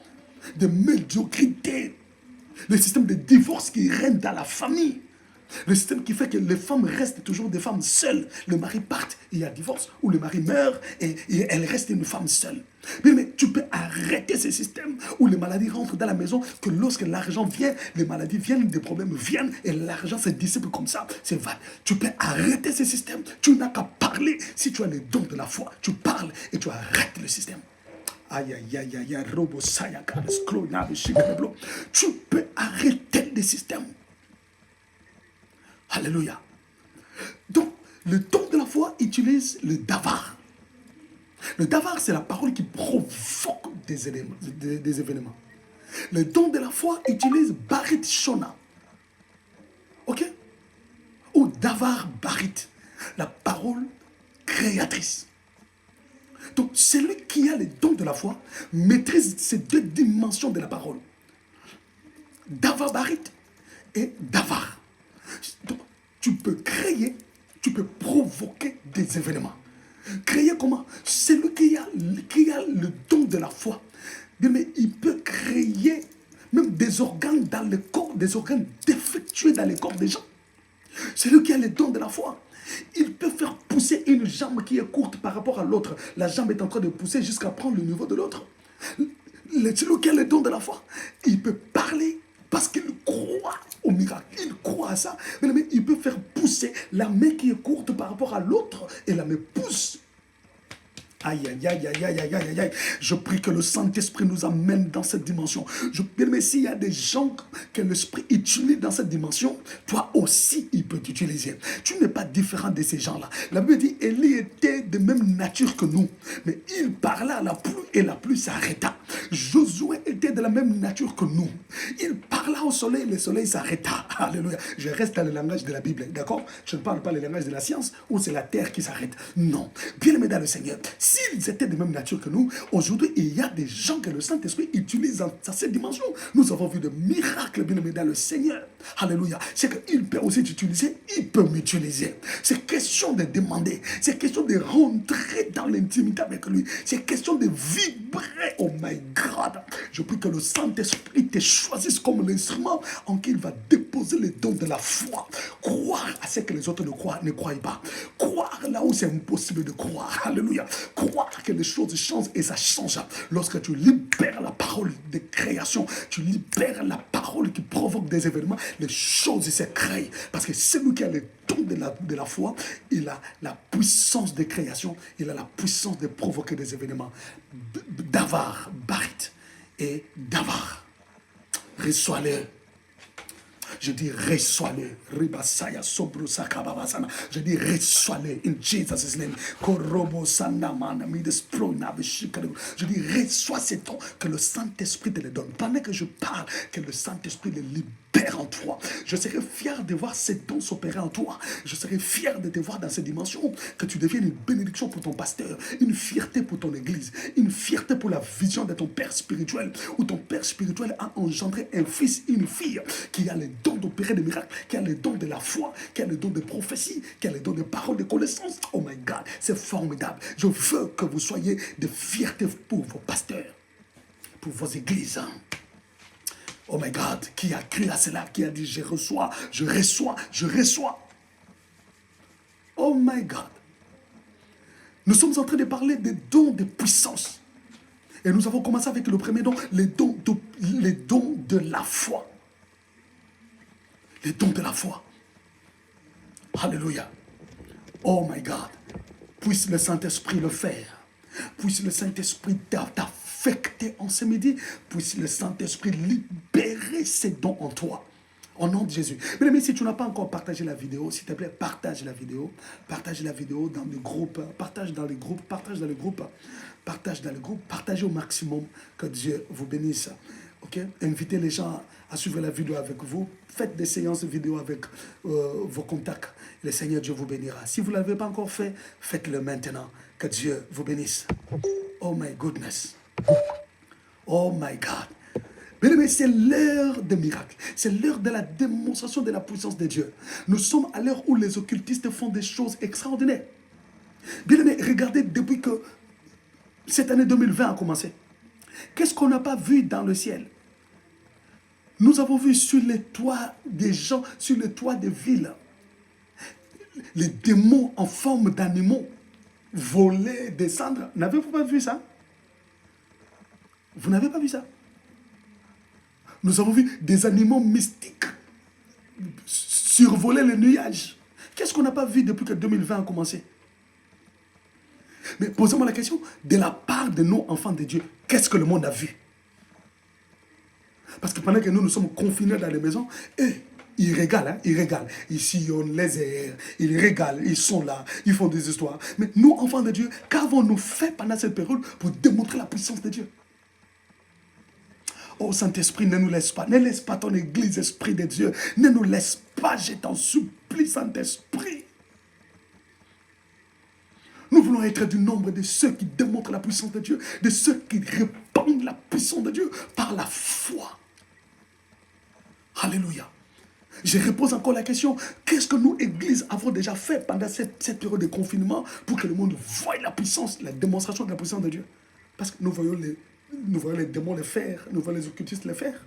de médiocrité. Le système de divorce qui règne dans la famille. Le système qui fait que les femmes restent toujours des femmes seules. Le mari part, il y a divorce, ou le mari meurt et elle reste une femme seule. Mais tu peux arrêter ce système où les maladies rentrent dans la maison, que lorsque l'argent vient, les maladies viennent, des problèmes viennent et l'argent se dissipe comme ça. C'est vrai. Tu peux arrêter ce système. Tu n'as qu'à parler. Si tu as les dons de la foi, tu parles et tu arrêtes le système. Aïe, aïe, aïe, aïe, aïe, robo, sayaka, tu peux arrêter le système. Alléluia. Donc, le don de la foi utilise le davar. Le davar, c'est la parole qui provoque des événements. Le don de la foi utilise barit shona. Ok? Ou davar barit. La parole créatrice. Donc, celui qui a le don de la foi maîtrise ces deux dimensions de la parole. Davar barit et davar. Donc, tu peux créer, tu peux provoquer des événements. Créer comment? Celui qui a le don de la foi, mais il peut créer même des organes dans le corps, des organes défectueux dans le corps des gens. Celui qui a le don de la foi, il peut faire pousser une jambe qui est courte par rapport à l'autre. La jambe est en train de pousser jusqu'à prendre le niveau de l'autre. Celui qui a le don de la foi, il peut parler parce qu'il croit au miracle. Il croit à ça. Mais il peut faire pousser la main qui est courte par rapport à l'autre et la main pousse. Aïe, aïe, aïe, aïe, aïe, aïe, aïe, aïe. Je prie que le Saint-Esprit nous amène dans cette dimension. Je prie, mais s'il y a des gens que l'Esprit utilise dans cette dimension, toi aussi, il peut t'utiliser. Tu n'es pas différent de ces gens-là. La Bible dit, Élie était de même nature que nous. Mais il parla à la pluie et la pluie s'arrêta. Josué était de la même nature que nous. Il parla au soleil et le soleil s'arrêta. Alléluia. Je reste dans le langage de la Bible, d'accord? Je ne parle pas le langage de la science où c'est la terre qui s'arrête. Non. Bien aimé dans le Seigneur. S'ils étaient de même nature que nous, aujourd'hui, il y a des gens que le Saint-Esprit utilise dans cette dimension. Nous avons vu de miracles, bien aimé, dans le Seigneur. Alléluia. C'est qu'il peut aussi t'utiliser, il peut m'utiliser. C'est question de demander. C'est question de rentrer dans l'intimité avec lui. C'est question de vibrer. Oh my God. Je prie que le Saint-Esprit te choisisse comme l'instrument en qui il va déposer les dons de la foi. Croire à ce que les autres ne croient pas. Croire là où c'est impossible de croire. Alléluia. Croire que les choses changent et ça change. Lorsque tu libères la parole de création, tu libères la parole qui provoque des événements, les choses se créent. Parce que celui qui a le don de la foi, il a la puissance de création, il a la puissance de provoquer des événements. Davar, barit et davar. Reçois-le. Je dis reçois-le. Je dis reçois-le. In Jesus' name. Je dis reçois ces dons que le Saint-Esprit te les donne. Pendant que je parle, que le Saint-Esprit les libère en toi. Je serai fier de voir ces dons s'opérer en toi. Je serai fier de te voir dans ces dimensions. Que tu deviennes une bénédiction pour ton pasteur. Une fierté pour ton église. Une fierté pour la vision de ton père spirituel. Où ton père spirituel a engendré un fils, une fille qui a les dons d'opérer des miracles, qui a les dons de la foi, qui a les dons de prophétie, qui a les dons de paroles, de connaissances. Oh my God, c'est formidable. Je veux que vous soyez de fierté pour vos pasteurs, pour vos églises. Oh my God, qui a crié à cela, qui a dit je reçois, je reçois, je reçois. Oh my God. Nous sommes en train de parler des dons de puissance. Et nous avons commencé avec le premier don, les dons de la foi. Les dons de la foi. Alléluia. Oh my God. Puisse le Saint-Esprit le faire. Puisse le Saint-Esprit t'affecter en ce midi. Puisse le Saint-Esprit libérer ses dons en toi. Au nom de Jésus. Mais si tu n'as pas encore partagé la vidéo, s'il te plaît, partage la vidéo. Partage la vidéo dans le groupe. Partage dans les groupes. Partage dans les groupes. Partage dans les groupes. Partagez au maximum. Que Dieu vous bénisse. Ok? Invitez les gens à suivre la vidéo avec vous. Faites des séances vidéo avec vos contacts. Le Seigneur Dieu vous bénira. Si vous ne l'avez pas encore fait, faites-le maintenant. Que Dieu vous bénisse. Oh my goodness. Oh my God. Bien-aimés, c'est l'heure des miracles. C'est l'heure de la démonstration de la puissance de Dieu. Nous sommes à l'heure où les occultistes font des choses extraordinaires. Bien-aimés, regardez depuis que cette année 2020 a commencé. Qu'est-ce qu'on n'a pas vu dans le ciel? Nous avons vu sur les toits des gens, sur les toits des villes, les démons en forme d'animaux voler, descendre. N'avez-vous pas vu ça? Vous n'avez pas vu ça? Nous avons vu des animaux mystiques survoler les nuages. Qu'est-ce qu'on n'a pas vu depuis que 2020 a commencé? Mais posez-moi la question, de la part de nos enfants de Dieu, qu'est-ce que le monde a vu? Parce que pendant que nous sommes confinés dans les maisons, ils régalent, hein, ils régalent. Ils sillonnent les airs, ils régalent, ils sont là, ils font des histoires. Mais nous, enfants de Dieu, qu'avons-nous fait pendant cette période pour démontrer la puissance de Dieu? Oh Saint-Esprit, ne nous laisse pas. Ne laisse pas ton Église, Esprit de Dieu. Ne nous laisse pas, je t'en supplie, Saint-Esprit. Nous voulons être du nombre de ceux qui démontrent la puissance de Dieu, de ceux qui répandent la puissance de Dieu par la foi. Alléluia. Je repose encore la question, qu'est-ce que nous, Église, avons déjà fait pendant cette période de confinement pour que le monde voie la puissance, la démonstration de la puissance de Dieu? Parce que nous voyons les démons le faire, nous voyons les occultistes le faire.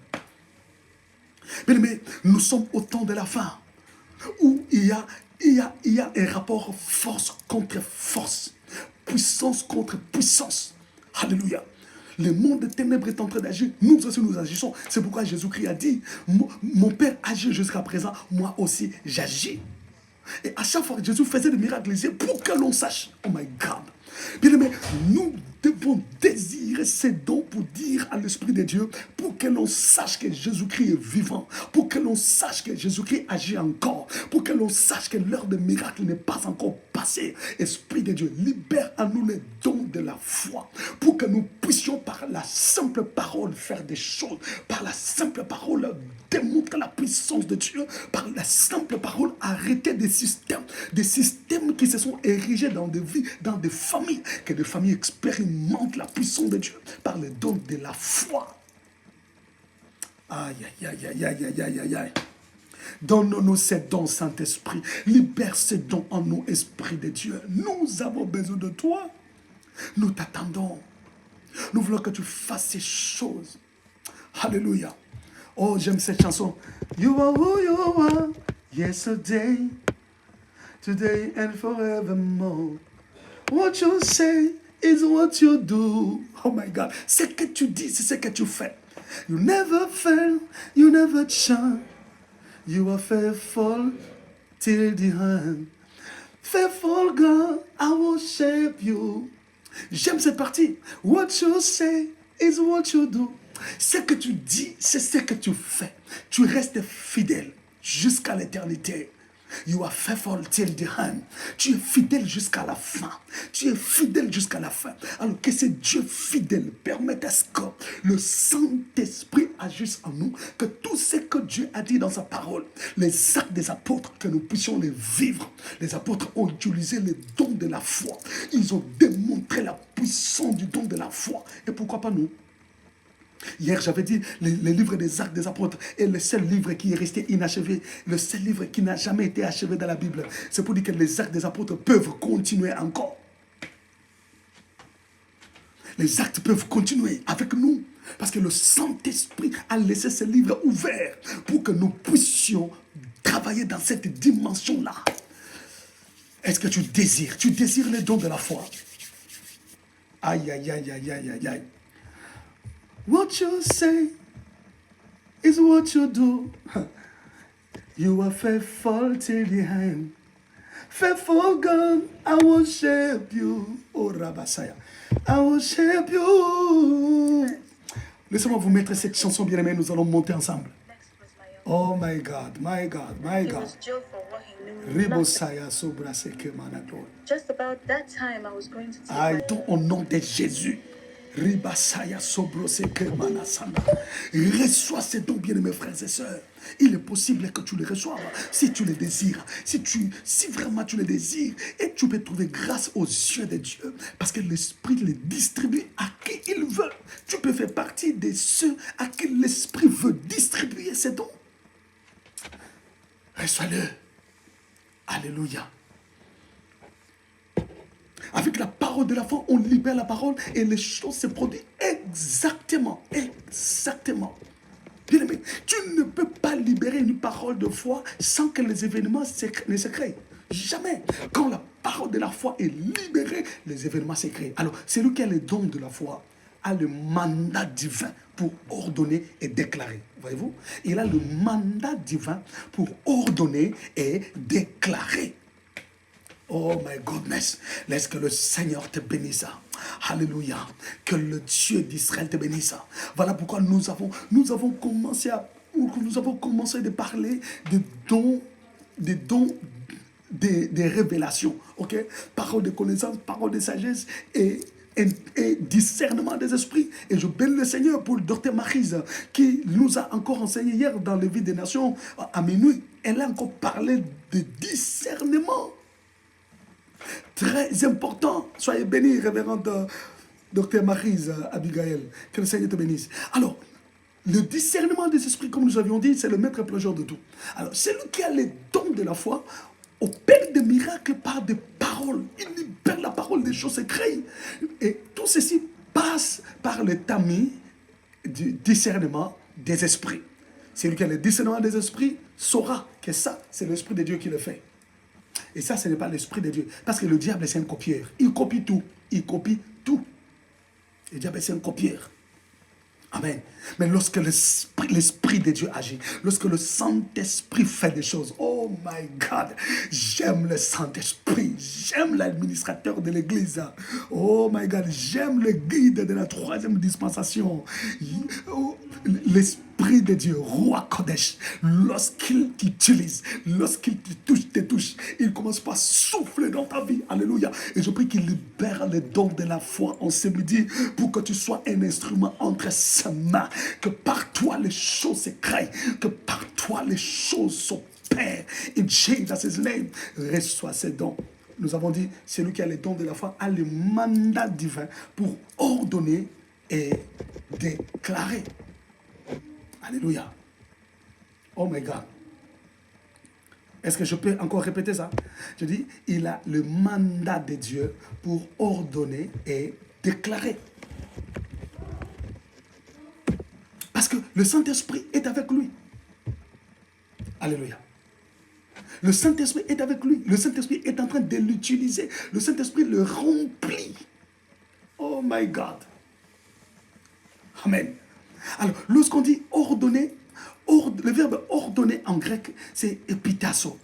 Mais nous sommes au temps de la fin, où il y a un rapport force contre force, puissance contre puissance. Alléluia. Le monde des ténèbres est en train d'agir. Nous aussi, nous agissons. C'est pourquoi Jésus-Christ a dit, mon Père agit jusqu'à présent, moi aussi, j'agis. Et à chaque fois que Jésus faisait des miracles, il disait, pour que l'on sache, oh my God. Bien aimé, nous devons désirer ces dons pour dire à l'Esprit de Dieu, pour que l'on sache que Jésus-Christ est vivant, pour que l'on sache que Jésus-Christ agit encore, pour que l'on sache que l'heure de miracle n'est pas encore passée. Esprit de Dieu, libère à nous les dons de la foi, pour que nous puissions par la simple parole faire des choses, par la simple parole démontrer la puissance de Dieu, par la simple parole arrêter des systèmes qui se sont érigés dans des vies, dans des familles, que des familles expérimentent la puissance de Dieu par le don de la foi. Aïe, aïe, aïe, aïe, aïe, aïe, aïe, aïe. Donne-nous ces dons, Saint-Esprit. Libère ces dons en nous, Esprit de Dieu. Nous avons besoin de toi. Nous t'attendons. Nous voulons que tu fasses ces choses. Alléluia. Oh, j'aime cette chanson. You are who you are, yesterday, today and forevermore. What you say is what you do. Oh my God. Ce que tu dis, c'est ce que tu fais. You never fail, you never change. You are faithful till the end. Faithful God, I will shape you. J'aime cette partie. What you say is what you do. Ce que tu dis, c'est ce que tu fais. Tu restes fidèle jusqu'à l'éternité. You are faithful till the end. Tu es fidèle jusqu'à la fin. Tu es fidèle jusqu'à la fin. Alors que ce Dieu fidèle permette à ce que le Saint-Esprit agisse en nous, que tout ce que Dieu a dit dans sa parole, les actes des apôtres, que nous puissions les vivre. Les apôtres ont utilisé les dons de la foi. Ils ont démontré la puissance du don de la foi. Et pourquoi pas nous? Hier, j'avais dit, les livres des actes des apôtres est le seul livre qui est resté inachevé, le seul livre qui n'a jamais été achevé dans la Bible. C'est pour dire que les actes des apôtres peuvent continuer encore. Les actes peuvent continuer avec nous, parce que le Saint-Esprit a laissé ce livre ouvert pour que nous puissions travailler dans cette dimension-là. Est-ce que tu désires les dons de la foi? Aïe, aïe, aïe, aïe, aïe, aïe, aïe. What you say is what you do. You are faithful till the end. Faithful God, I will shape you. Oh Rabasaya, I will shape you. Laissez-moi vous mettre cette chanson bien aimée, nous allons monter ensemble. Oh my God, my God, my God. Ribosaya sobraseke managlo. Just about that time I was going to take Aïe, au nom de Jésus. Ribasaya sobroseke manasana. Reçois ces dons, bien mes frères et sœurs. Il est possible que tu les reçoives si tu les désires, si vraiment tu les désires, et tu peux trouver grâce aux yeux de Dieu, parce que l'Esprit les distribue à qui il veut. Tu peux faire partie de ceux à qui l'Esprit veut distribuer ses dons. Reçois-le. Alléluia. Avec la parole de la foi, on libère la parole et les choses se produisent exactement. Exactement. Bien-aimé, tu ne peux pas libérer une parole de foi sans que les événements ne se créent. Jamais. Quand la parole de la foi est libérée, les événements se créent. Alors, celui qui a les dons de la foi a le mandat divin pour ordonner et déclarer. Voyez-vous? Il a le mandat divin pour ordonner et déclarer. Oh my goodness, laisse que le Seigneur te bénisse. Alléluia, que le Dieu d'Israël te bénisse. Voilà pourquoi nous avons commencé de parler des dons des révélations, ok? Parole de connaissance, parole de sagesse et discernement des esprits. Et je bénis le Seigneur pour le docteur Maryse qui nous a encore enseigné hier dans le Vie des Nations à minuit. Elle a encore parlé de discernement. Très important. Soyez bénis, révérende docteur Maryse Abigail. Que le Seigneur te bénisse. Alors, le discernement des esprits, comme nous avions dit, c'est le maître plongeur de tout. Alors, celui qui a les dons de la foi opère des miracles par des paroles. Il libère la parole, des choses se créent. Et tout ceci passe par le tamis du discernement des esprits. Celui qui a le discernement des esprits saura que ça, c'est l'Esprit de Dieu qui le fait. Et ça, ce n'est pas l'Esprit de Dieu. Parce que le diable, c'est un copieur. Il copie tout. Il copie tout. Le diable, c'est un copieur. Amen. Mais lorsque l'Esprit de Dieu agit, lorsque le Saint-Esprit fait des choses, oh my God, j'aime le Saint-Esprit, j'aime l'administrateur de l'Église, oh my God, j'aime le guide de la 3e dispensation, l'Esprit de Dieu, Roi Kodesh, lorsqu'il t'utilise, lorsqu'il te touche, il commence par souffler dans ta vie, alléluia, et je prie qu'il libère les dons de la foi en ce midi pour que tu sois un instrument entre ses mains, que par toi les choses se créent, que par toi les choses s'opèrent. In Jesus' name, reçois ces dons. Nous avons dit, celui qui a les dons de la foi a le mandat divin pour ordonner et déclarer. Alléluia. Oh my God. Est-ce que je peux encore répéter ça? Je dis, il a le mandat de Dieu pour ordonner et déclarer. Parce que le Saint-Esprit est avec lui. Alléluia. Le Saint-Esprit est avec lui. Le Saint-Esprit est en train de l'utiliser. Le Saint-Esprit le remplit. Oh my God. Amen. Alors, lorsqu'on dit ordonner, le verbe ordonner en grec, c'est epitasso.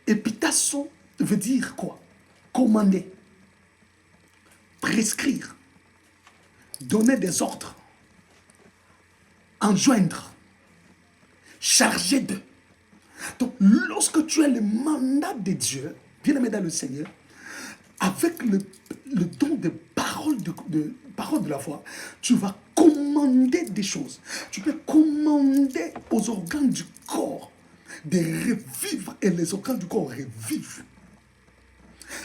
Epitasso veut dire quoi? Commander, prescrire, donner des ordres, enjoindre, charger de. Donc, lorsque tu as le mandat de Dieu, bien-aimé dans le Seigneur, avec le don de parole de la foi, tu vas commander des choses. Tu peux commander aux organes du corps de revivre et les organes du corps revivent.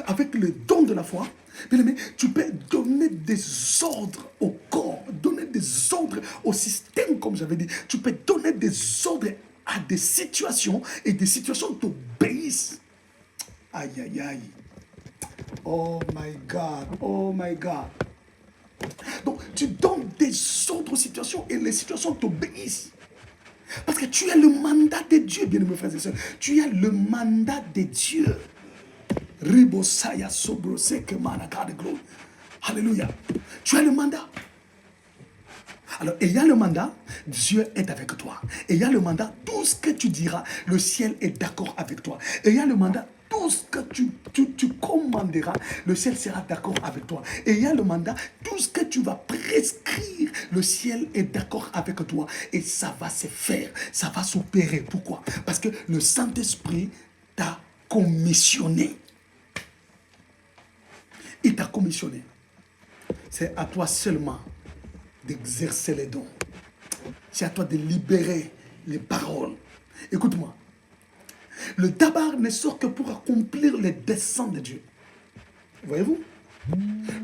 Avec le don de la foi, bien aimé, tu peux donner des ordres au corps, donner des ordres au système, comme j'avais dit. Tu peux donner des ordres à des situations et des situations t'obéissent. Aïe, aïe, aïe. Oh my God, oh my God. Donc, tu donnes des ordres aux situations et les situations t'obéissent. Parce que tu as le mandat de Dieu, bien aimés frères et sœurs. Tu as le mandat de Dieu. Alléluia. Tu as le mandat. Alors, ayant le mandat, Dieu est avec toi. Ayant le mandat, tout ce que tu diras, le ciel est d'accord avec toi. Ayant le mandat, tout ce que tu commanderas, le ciel sera d'accord avec toi. Ayant le mandat, tout ce que tu vas prescrire, le ciel est d'accord avec toi. Et ça va se faire, ça va s'opérer. Pourquoi? Parce que le Saint-Esprit t'a commissionné. Il t'a commissionné. C'est à toi seulement d'exercer les dons. C'est à toi de libérer les paroles. Écoute-moi. Le dabar ne sort que pour accomplir les desseins de Dieu. Voyez-vous?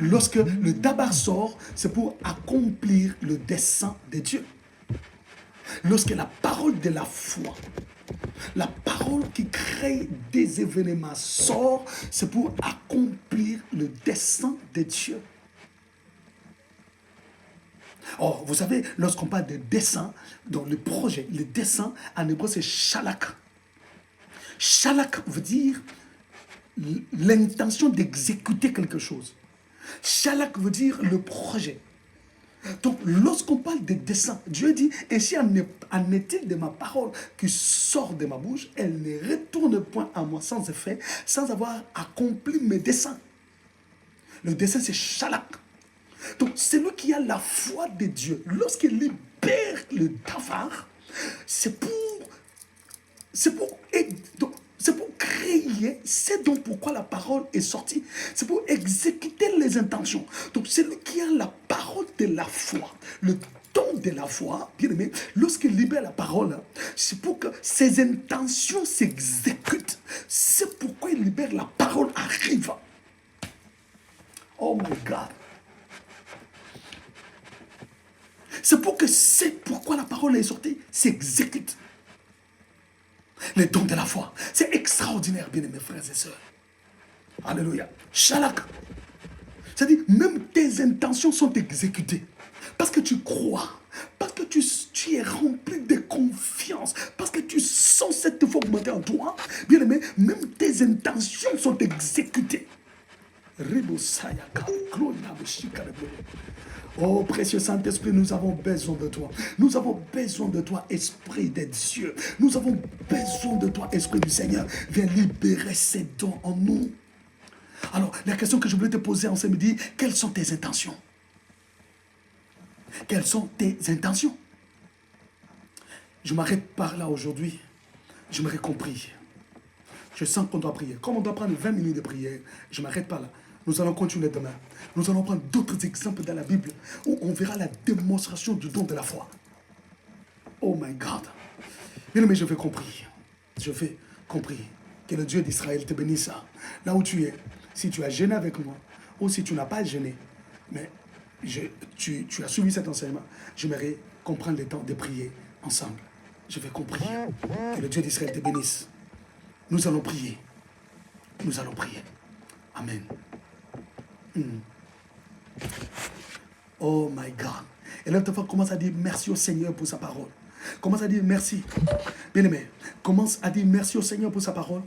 Lorsque le tabac sort, c'est pour accomplir le dessein de Dieu. Lorsque la parole de la foi, la parole qui crée des événements sort, c'est pour accomplir le dessein de Dieu. Or, vous savez, lorsqu'on parle de dessein, dans le projet, le dessein, en hébreu, c'est shalak. Shalak veut dire l'intention d'exécuter quelque chose. Shalak veut dire le projet. Donc, lorsqu'on parle de dessein, Dieu dit, ainsi en est-il de ma parole qui sort de ma bouche, elle ne retourne point à moi sans effet, sans avoir accompli mes desseins. Le dessein, c'est shalak. Donc, celui qui a la foi de Dieu, lorsqu'il libère le davar, c'est pour créer, c'est donc pourquoi la parole est sortie. C'est pour exécuter les intentions. Donc, celui qui a la parole de la foi, le don de la foi, bien aimé, lorsqu'il libère la parole, c'est pour que ses intentions s'exécutent. C'est pourquoi il libère la parole arrive. Oh my God. C'est pourquoi la parole est sortie, s'exécute. Les dons de la foi. C'est extraordinaire, bien aimés frères et sœurs. Alléluia. Shalak. C'est-à-dire, même tes intentions sont exécutées. Parce que tu crois. Parce que tu es rempli de confiance. Parce que tu sens cette foi augmenter en toi. Bien aimé, même tes intentions sont exécutées. Oh, précieux Saint-Esprit, nous avons besoin de toi. Nous avons besoin de toi, Esprit des dieux. Nous avons besoin de toi, Esprit du Seigneur. Viens libérer ces dons en nous. Alors, la question que je voulais te poser en ce midi, quelles sont tes intentions? Quelles sont tes intentions? Je m'arrête par là aujourd'hui. Je m'aurais compris. Je sens qu'on doit prier. Comme on doit prendre 20 minutes de prière, je m'arrête pas là. Nous allons continuer demain. Nous allons prendre d'autres exemples dans la Bible où on verra la démonstration du don de la foi. Oh my God. Bien aimé, je fais compris. Je fais compris. Que le Dieu d'Israël te bénisse. Là où tu es, si tu as gêné avec moi, ou si tu n'as pas gêné, mais tu as suivi cet enseignement, j'aimerais qu'on prenne le temps de prier ensemble. Je fais compris. Que le Dieu d'Israël te bénisse. Nous allons prier. Nous allons prier. Amen. Oh my God. Et là, tu commence à dire merci au Seigneur pour sa parole. Commence à dire merci. Bien aimé, commence à dire merci au Seigneur pour sa parole.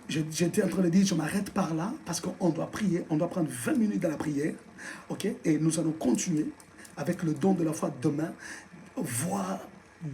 J'étais en train de dire, je m'arrête par là parce qu'on doit prier. On doit prendre 20 minutes dans la prière. Ok? Et nous allons continuer avec le don de la foi demain. Voir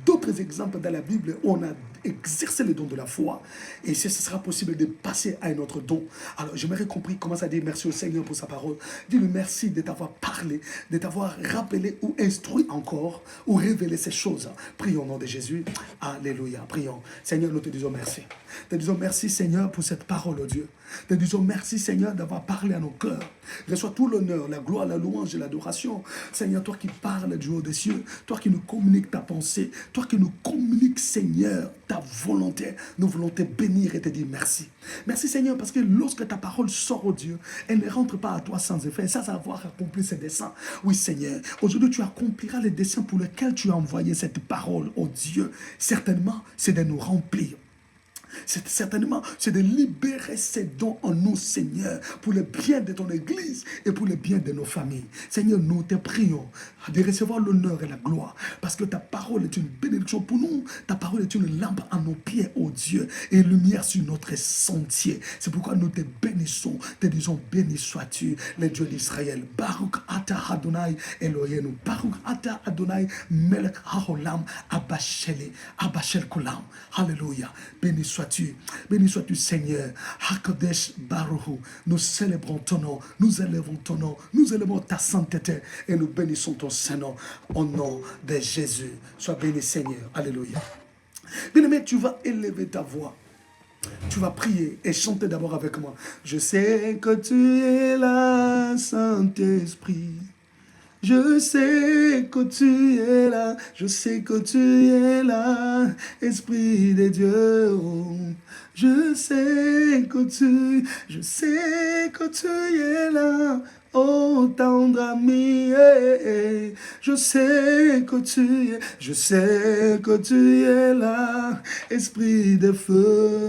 d'autres exemples dans la Bible où on a exercé le don de la foi. Et si ce sera possible de passer à un autre don. Alors, j'aimerais compris, commence à dire merci au Seigneur pour sa parole. Dis-lui merci de t'avoir parlé, de t'avoir rappelé ou instruit encore, ou révélé ces choses. Prions au nom de Jésus. Alléluia. Prions. Seigneur, nous te disons merci. Te disons merci, Seigneur, pour cette parole, oh Dieu. Te disons merci, Seigneur, d'avoir parlé à nos cœurs. Reçois tout l'honneur, la gloire, la louange et l'adoration. Seigneur, toi qui parles du haut des cieux, toi qui nous communiques ta pensée, toi qui nous communiques, Seigneur, ta volonté. Nous voulons te bénir et te dire merci. Merci, Seigneur, parce que lorsque ta parole sort, oh Dieu, elle ne rentre pas à toi sans effet, sans avoir accompli ses desseins. Oui, Seigneur, aujourd'hui, tu accompliras les desseins pour lesquels tu as envoyé cette parole, oh Dieu. Certainement, c'est de nous remplir. Certainement, c'est de libérer ces dons en nous, Seigneur, pour le bien de ton Église et pour le bien de nos familles. Seigneur, nous te prions de recevoir l'honneur et la gloire, parce que ta parole est une bénédiction pour nous. Ta parole est une lampe à nos pieds, ô Dieu, et une lumière sur notre sentier. C'est pourquoi nous te bénissons, te disons, béni sois-tu, le Dieu d'Israël. Baruch ata Adonai Elohenu, Baruch ata Adonai Melech haolam, Abashel Kolam. Alléluia. Béni sois-tu, Seigneur. Hakodesh Baruch. Nous célébrons ton nom, nous élevons ton nom, nous élevons ta sainteté et nous bénissons ton Saint-Nom au nom de Jésus. Sois béni, Seigneur. Alléluia. Bien-aimé, tu vas élever ta voix. Tu vas prier et chanter d'abord avec moi. Je sais que tu es là, Saint-Esprit. Je sais que tu es là, je sais que tu es là, Esprit de Dieu. Je sais que tu es là, oh tendre ami. Je sais que tu es là, Esprit de feu.